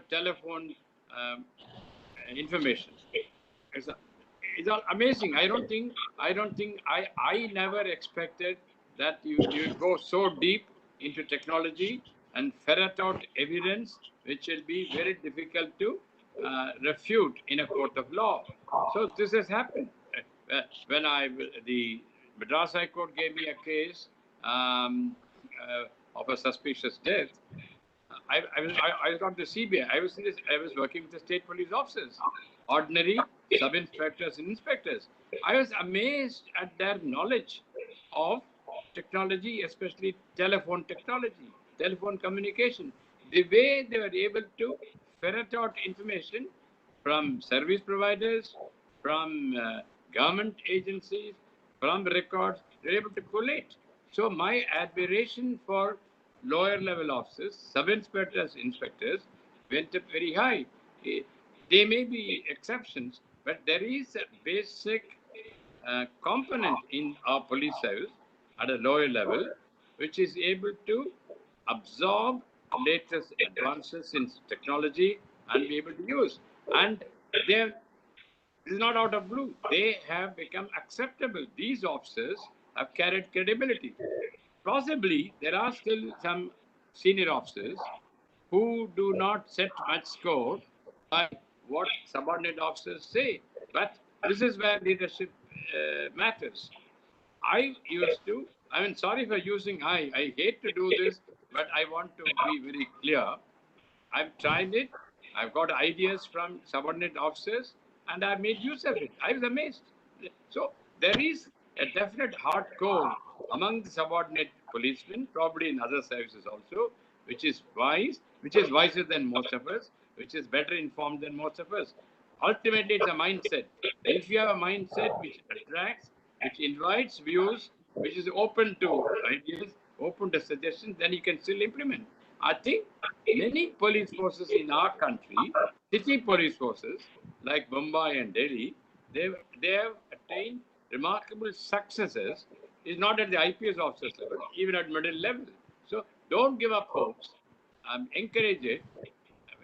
telephone um, information. It's, it's all amazing. I never expected that you go so deep into technology and ferret out evidence which will be very difficult to refute in a court of law. So this has happened. When the Madras High Court gave me a case of a suspicious death, I was not the CBI. I was working with the state police officers, ordinary sub-inspectors and inspectors. I was amazed at their knowledge of technology, especially telephone technology, telephone communication. The way they were able to ferret out information from service providers, from government agencies, from records, they're able to collate. So my admiration for lower level officers, sub-inspectors, inspectors, went up very high. They may be exceptions, but there is a basic component in our police service at a lower level, which is able to absorb latest advances in technology and be able to use. And this is not out of blue. They have become acceptable. These officers have carried credibility. Possibly, there are still some senior officers who do not set much score by what subordinate officers say. But this is where leadership matters. Sorry for using I hate to do this, but I want to be very clear. I've tried it. I've got ideas from subordinate officers and I've made use of it. I was amazed. So there is a definite hardcore among the subordinate policemen, probably in other services also, which is wiser than most of us, which is better informed than most of us. Ultimately, it's a mindset. If you have a mindset which attracts, which invites views, which is open to ideas, open to suggestions, then you can still implement. I think many police forces in our country, city police forces like Mumbai and Delhi, they have attained remarkable successes. It's not at the IPS officers level, even at middle level. So don't give up hopes. Encourage it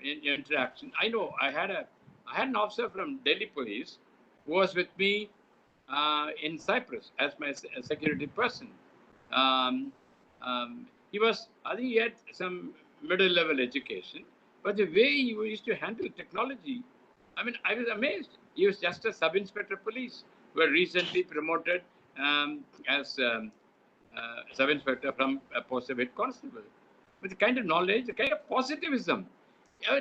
in interaction. I know I had an officer from Delhi police who was with me in Cyprus as my security person. Um, I think he had some middle level education, but the way he used to handle technology, I was amazed. He was just a sub inspector police who were recently promoted as sub inspector from a post of head constable. With the kind of knowledge, the kind of positivism,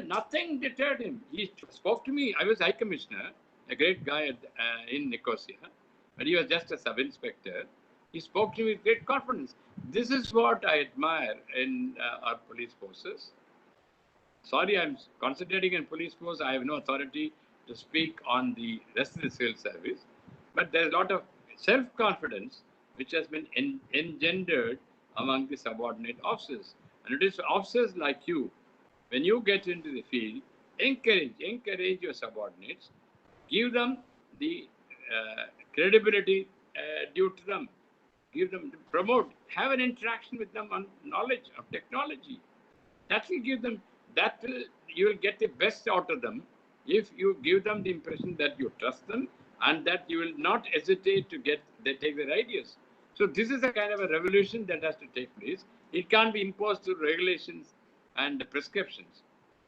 nothing deterred him. He spoke to me. I was high commissioner, a great guy in Nicosia, but he was just a sub inspector. He spoke to me with great confidence. This is what I admire in our police forces. Sorry, I'm concentrating on police force. I have no authority to speak on the rest of the civil service. But there's a lot of self-confidence which has been engendered among the subordinate officers. And it is officers like you, when you get into the field, encourage your subordinates, give them the credibility due to them, give them, promote, have an interaction with them on knowledge of technology. That will give them, that will, you will get the best out of them if you give them the impression that you trust them and that you will not hesitate to take their ideas. So this is a kind of a revolution that has to take place. It can't be imposed through regulations and prescriptions.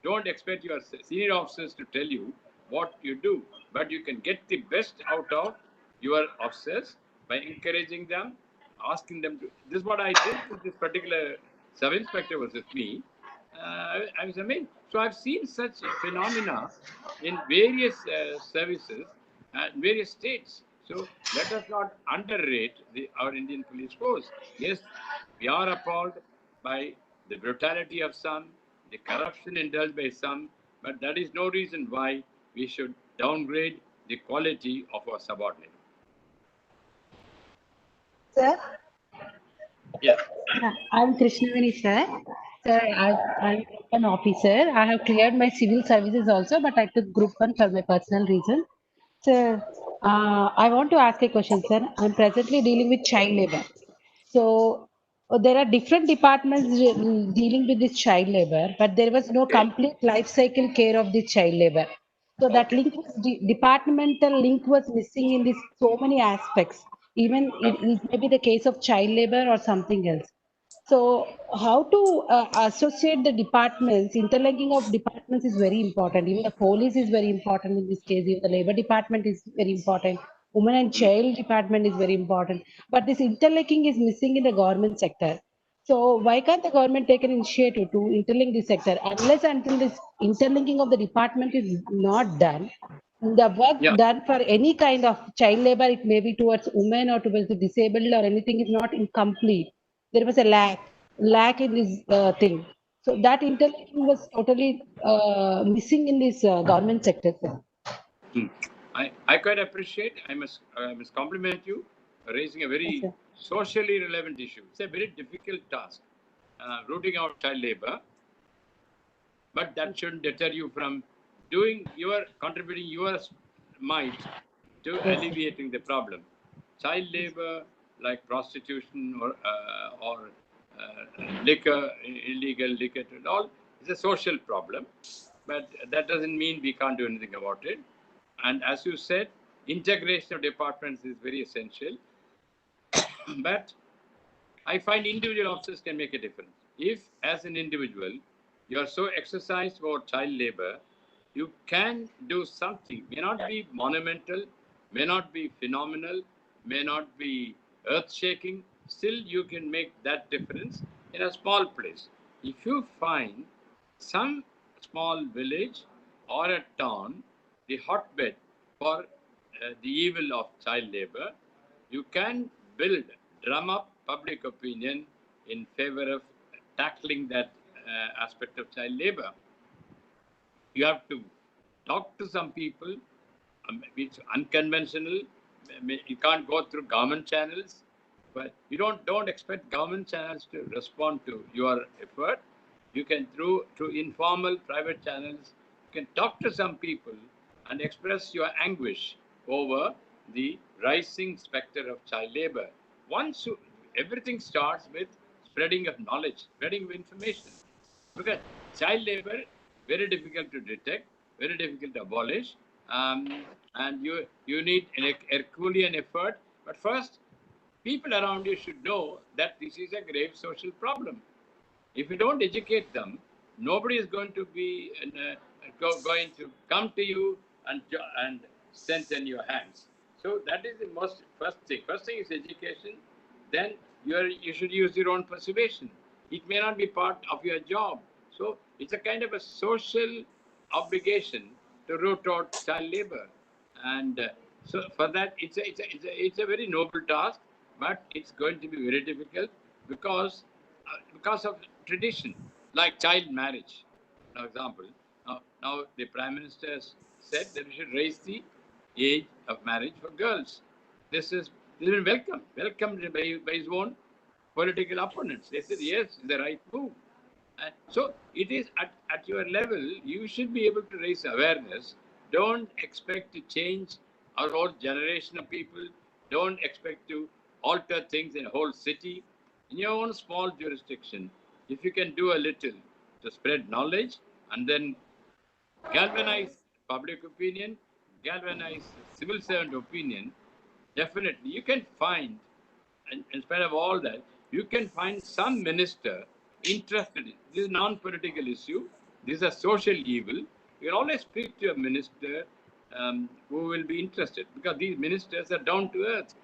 Don't expect your senior officers to tell you what you do, but you can get the best out of your officers by encouraging them, asking them to. This is what I did with this particular sub-inspector was with me. I was amazed. So I've seen such phenomena in various services, various states. So let us not underrate our Indian police force. Yes, we are appalled by the brutality of some, the corruption indulged by some, but that is no reason why we should downgrade the quality of our subordinate. Sir? Yes. I'm Krishnavani, sir. Sir, I'm an officer. I have cleared my civil services also, but I took group 1 for my personal reason. Sir, I want to ask a question, sir. I'm presently dealing with child labor. So there are different departments dealing with this child labor, but there was no complete life cycle care of the child labor. So that link was departmental link was missing in this so many aspects. Even it may be the case of child labor or something else. So how to associate the departments, interlinking of departments is very important. Even the police is very important in this case. Even the labor department is very important. Women and child department is very important. But this interlinking is missing in the government sector. So why can't the government take an initiative to interlink this sector? Unless until this interlinking of the department is not done, the work done for any kind of child labor, it may be towards women or towards the disabled or anything, is not incomplete. There was a lack in this thing. So that interlinking was totally missing in this government sector. I quite appreciate. I must compliment you for raising a very Yes, socially relevant issue. It's a very difficult task, rooting out child labor, but that shouldn't deter you from contributing your might to alleviating the problem. Child labor, like prostitution or liquor, illegal liquor, and all, is a social problem, but that doesn't mean we can't do anything about it. And as you said, integration of departments is very essential. But I find individual officers can make a difference. If, as an individual, you are so exercised about child labor, you can do something. May not be monumental, may not be phenomenal, may not be earth-shaking. Still, you can make that difference in a small place. If you find some small village or a town, the hotbed for the evil of child labor, you can drum up public opinion in favor of tackling that aspect of child labor. You have to talk to some people. It's unconventional. You can't go through government channels, but you don't expect government channels to respond to your effort. You can through informal private channels. You can talk to some people and express your anguish over the rising specter of child labor. Everything starts with spreading of knowledge, spreading of information. Because child labor, very difficult to detect, very difficult to abolish, and you need an Herculean effort. But first, people around you should know that this is a grave social problem. If you don't educate them, nobody is going to be going to come to you and strengthen your hands. So that is the first thing. First thing is education. Then you should use your own persuasion. It may not be part of your job. So it's a kind of a social obligation to root out child labor, and so for that it's a very noble task. but it's going to be very difficult because of tradition, like child marriage. For example, now the Prime Minister has said that we should raise the age of marriage for girls. This is welcomed by his own political opponents. They said, yes, it's the right move. So it is at your level, you should be able to raise awareness. Don't expect to change our whole generation of people. Don't expect to alter things in a whole city. In your own small jurisdiction, if you can do a little to spread knowledge and then galvanize public opinion, galvanize civil servant opinion, definitely you can find, and in spite of all that, you can find some minister interested in this is non-political issue. This is a social evil. You can always speak to a minister who will be interested, because these ministers are down to earth.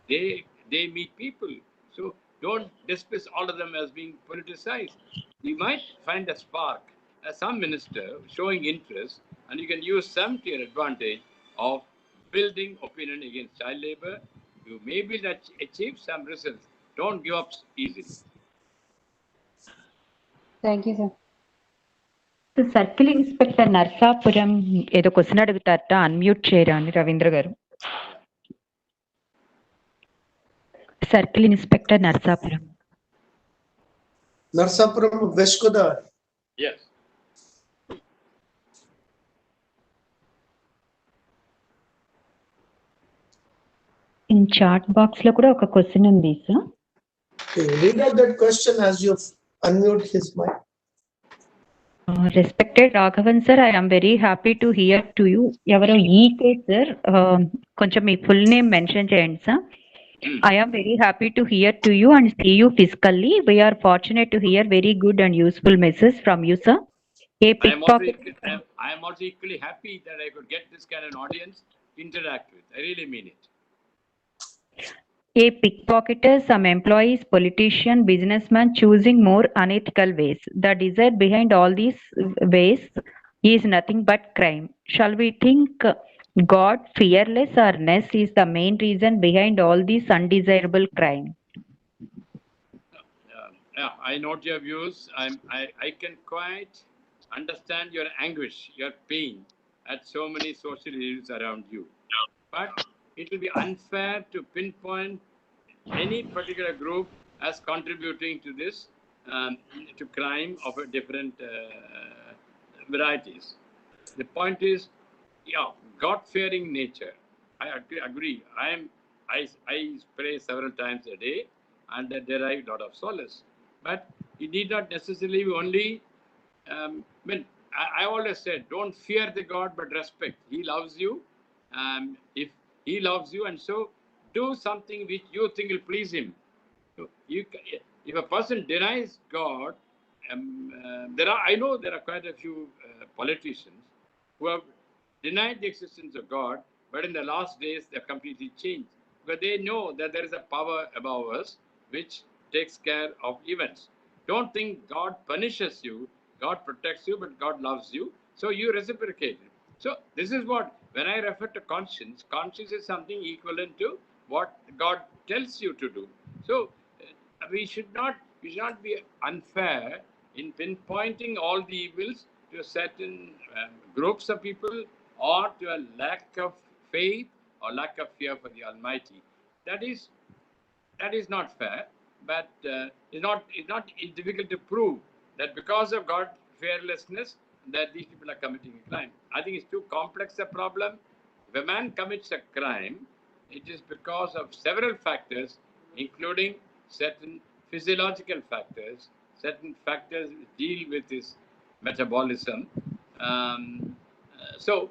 They meet people. So don't dismiss all of them as being politicized. You might find a spark as some minister showing interest, and you can use some to your advantage of building opinion against child labor. You may be achieve some results. Don't give up easily. Thank you, sir. Circle inspector Narsapuram ఏదో question అడుగుతారట, unmute చేయరా అని రవీంద్ర గారు. Circle inspector Narsapuram. Narsapuram, West Godavari. Yes. In chat box లో కూడా ఒక question ఉంది sir. Read out that question as you unmute his mic. Respected Raghavan sir, I am very happy to hear to you. Evaro EK sir, కొంచెం మీ full name mention చేయండి sir. I am very happy to hear to you and see you physically. We are fortunate to hear very good and useful message from you, sir. I am also equally happy that I could get this kind of audience to interact with. I really mean it. A pickpocketer, some employees, politician, businessman choosing more unethical ways. The desire behind all these ways is nothing but crime. Shall we think God fearlessness is the main reason behind all this undesirable crime? Yeah, I note your views. I can quite understand your anguish, your pain at so many social issues around you. But it will be unfair to pinpoint any particular group as contributing to this, to crime of a different varieties. The point is, yeah, God-fearing nature. I agree. I pray several times a day and derive a lot of solace. But it need not necessarily be only. I always said, don't fear the God, but respect. He loves you. If he loves you, and so do something which you think will please him. So if a person denies God, I know there are quite a few politicians who have denied the existence of God, but in the last days they've completely changed. But they know that there is a power above us which takes care of events. Don't think God punishes you, God protects you, but God loves you, so you reciprocate it. So this is what, when I refer to conscience, conscience is something equivalent to what God tells you to do. So we should not be unfair in pinpointing all the evils to certain groups of people, or to a lack of faith or lack of fear for the Almighty. That is not fair, but it's difficult to prove that because of God fearlessness that these people are committing a crime. I think it's too complex a problem. If a man commits a crime, it is because of several factors, including certain physiological factors, certain factors which deal with his metabolism. So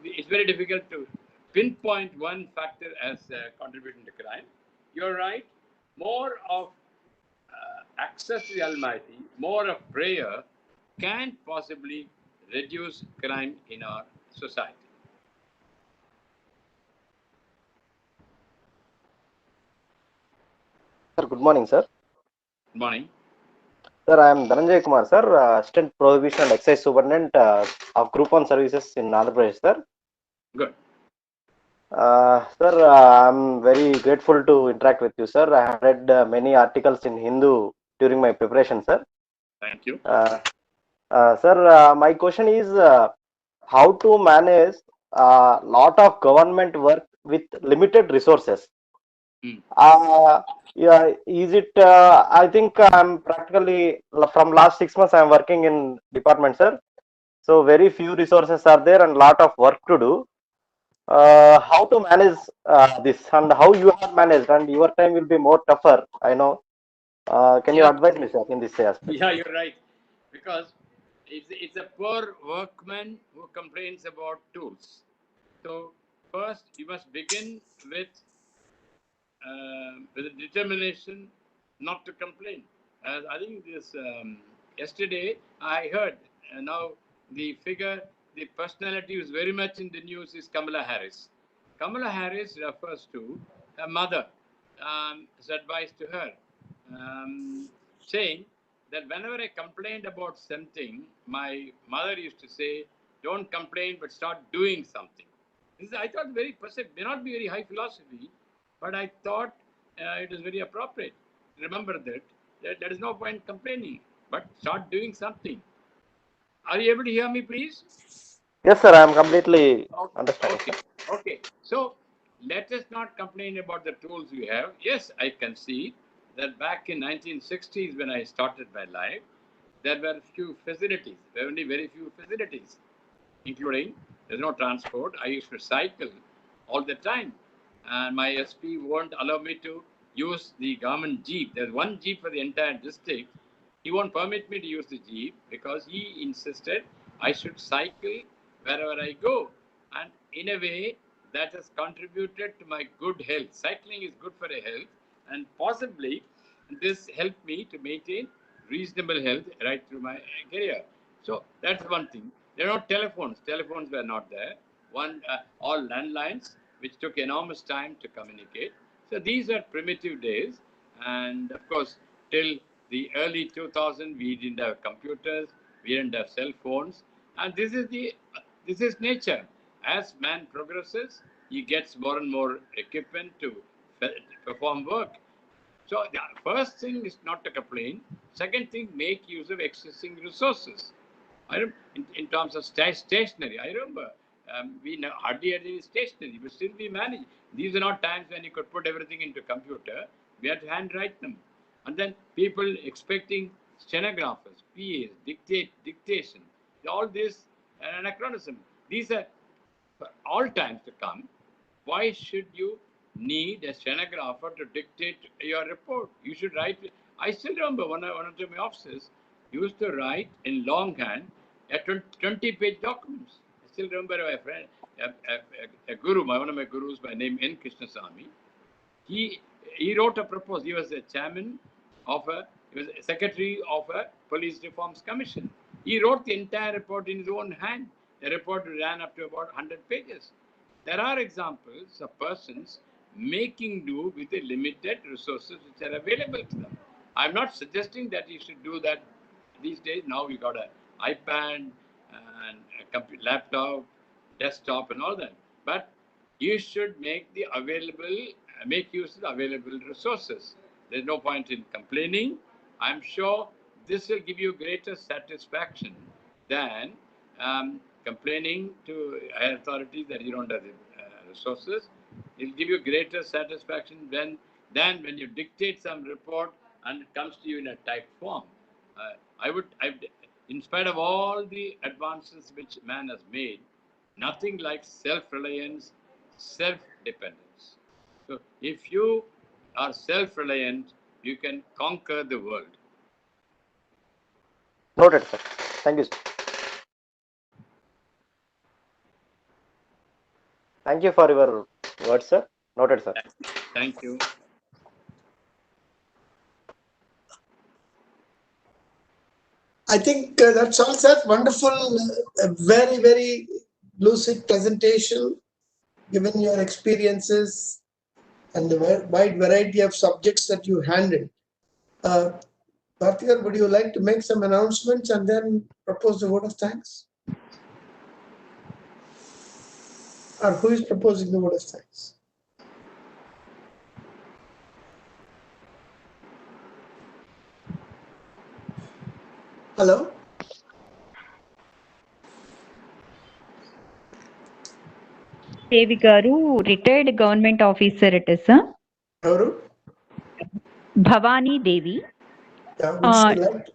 it's very difficult to pinpoint one factor as contributing to crime. You're right. More of access to the Almighty, more of prayer can possibly reduce crime in our society. Sir, good morning, sir. Good morning. Sir, I am Dhananjay Kumar, sir, Assistant Prohibition and Excise Superintendent of Group 1 Services in Andhra Pradesh, sir. Good. Sir, I'm very grateful to interact with you, sir. I have read many articles in Hindu during my preparation, sir. Thank you. Sir, my question is how to manage a lot of government work with limited resources. Hmm. Yeah, is it? I think I'm practically from last 6 months I'm working in department, sir. So very few resources are there and lot of work to do. How to manage this and how you have managed, and your time will be more tougher. I know. Can you Yeah, advise me, sir, in this aspect? yeah, you're right. Because it's a poor workman who complains about tools. So first, you must begin with a determination not to complain. I think this yesterday I heard now the figure, the personality who's very much in the news is Kamala Harris. Kamala Harris refers to her mother, his advice to her, saying that whenever I complained about something, my mother used to say, "Don't complain, but start doing something." This is, I thought, very perceptive. May not be very high philosophy, but I thought it is very appropriate. Remember that there is no point complaining, but start doing something. Are you able to hear me, please? Yes, sir. I am completely understanding, Okay, sir. okay. So let us not complain about the tools we have. Yes, I can see that back in 1960s when I started my life, there were few facilities, only very few facilities, including there's no transport. I used to cycle all the time, and my SP won't allow me to use the government jeep. There's one jeep for the entire district. He won't permit me to use the jeep because he insisted I should cycle wherever I go, and in a way that has contributed to my good health. Cycling is good for a health, and possibly this helped me to maintain reasonable health right through my career. So that's one thing. There are no telephones. Telephones were not there. All landlines, which took enormous time to communicate. So these are primitive days, and of course, till the early 2000, we didn't have computers, we didn't have cell phones, and this is nature. As man progresses, he gets more and more equipment to perform work. So the first thing is not to complain. Second thing, make use of existing resources. In terms of stationery, I remember we hardly had any stationery, but still we managed. These are not times when you could put everything into computer. We had to handwrite them. And then people expecting stenographers, PAs, dictation. All this anachronism. These are for all times to come. Why should you need a stenographer to dictate your report? You should write. I still remember one of my officers used to write in longhand a 20-page documents. I still remember my friend, a guru, one of my gurus by name N. Krishnasamy. He he wrote a proposal. He was a chairman of a he was a secretary of a police reforms commission. He wrote the entire report in his own hand. The report ran up to about 100 pages. There are examples of persons making do with the limited resources which are available to them. I'm not suggesting that you should do that these days. Now we got an iPad and a computer, laptop, desktop, and all that. But you should make use of the available resources. There's no point in complaining. I'm sure this will give you greater satisfaction than complaining to higher authorities that you don't have the resources. It'll give you greater satisfaction than when you dictate some report and it comes to you in a typed form. In spite of all the advances which man has made, nothing like self-reliance, self-dependence. So if you are self-reliant, you can conquer the world. Noted, sir. Thank you, sir. Thank you for your words, sir. Noted, sir. Thank you. I think that's all, sir. Wonderful, very, very lucid presentation, given your experiences and the wide variety of subjects that you handled. Bhartigar, would you like to make some announcements and then propose the vote of thanks? Or who is proposing the vote of thanks? Hello? Devi garu, retired government officer it is, ఎవరు? Bhavani Devi. Yeah, would she like?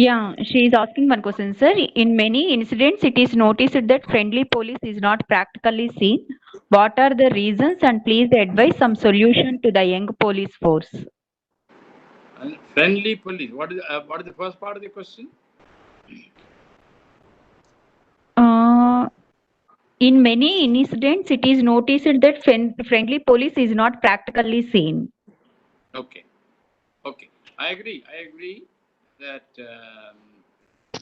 Yeah, she is asking one question, sir. In many incidents, it is noticed that friendly police is not practically seen. What are the reasons, and please advise some solution to the young police force? And friendly police. What is the first part of the question? In many incidents, it is noticed that friendly police is not practically seen. Okay. Okay. I agree that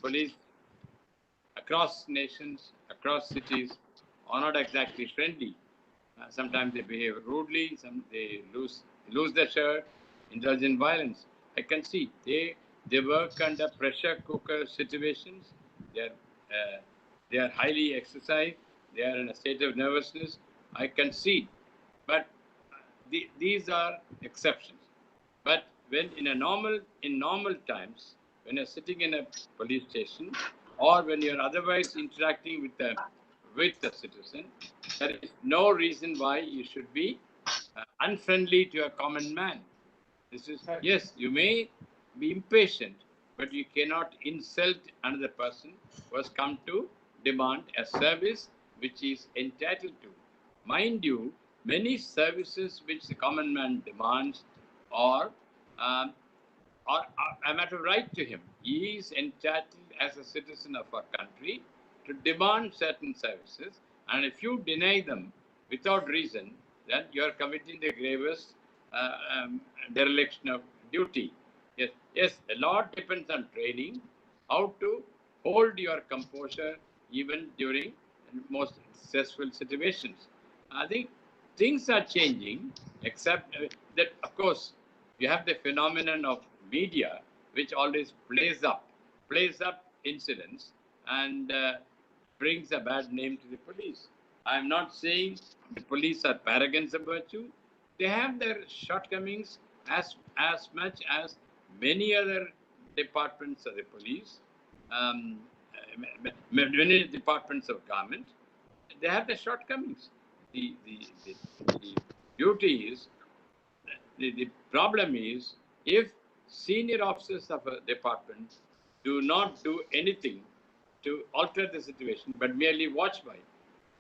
police across nations, across cities are not exactly friendly. Sometimes they behave rudely. They lose their shirt, indulge in violence. I can see they work under pressure cooker situations. They are they are highly exercised. They are in a state of nervousness. I can see, but these are exceptions. But when in normal times, when you're sitting in a police station, or when you're otherwise interacting with the citizen, there is no reason why you should be unfriendly to a common man. This is yes, you may be impatient, but you cannot insult another person who has come to demand a service which he is entitled to. Mind you, many services which the common man demands are um, are a matter of right to him. He is entitled as a citizen of our country to demand certain services, and if you deny them without reason, then you are committing the gravest dereliction of duty. Yes, yes, a lot depends on training, how to hold your composure even during most stressful situations. I think things are changing, except that, of course, you have the phenomenon of media, which always plays up incidents and brings a bad name to the police. I'm not saying the police are paragons of virtue. They have their shortcomings as much as many other departments of the police, um, many departments of government. They have their shortcomings. The duty is the problem is if senior officers of a department do not do anything to alter the situation but merely watch by.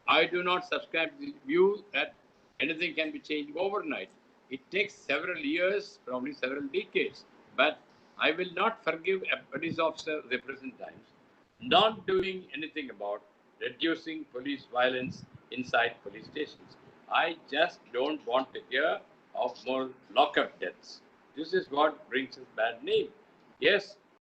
I do not subscribe to the view that anything can be changed overnight. It takes several years, probably several decades. But I will not forgive a police officer of the present times not doing anything about reducing police violence inside police stations. I just don't want to hear of more lockup deaths. This is what brings us bad name. Yes,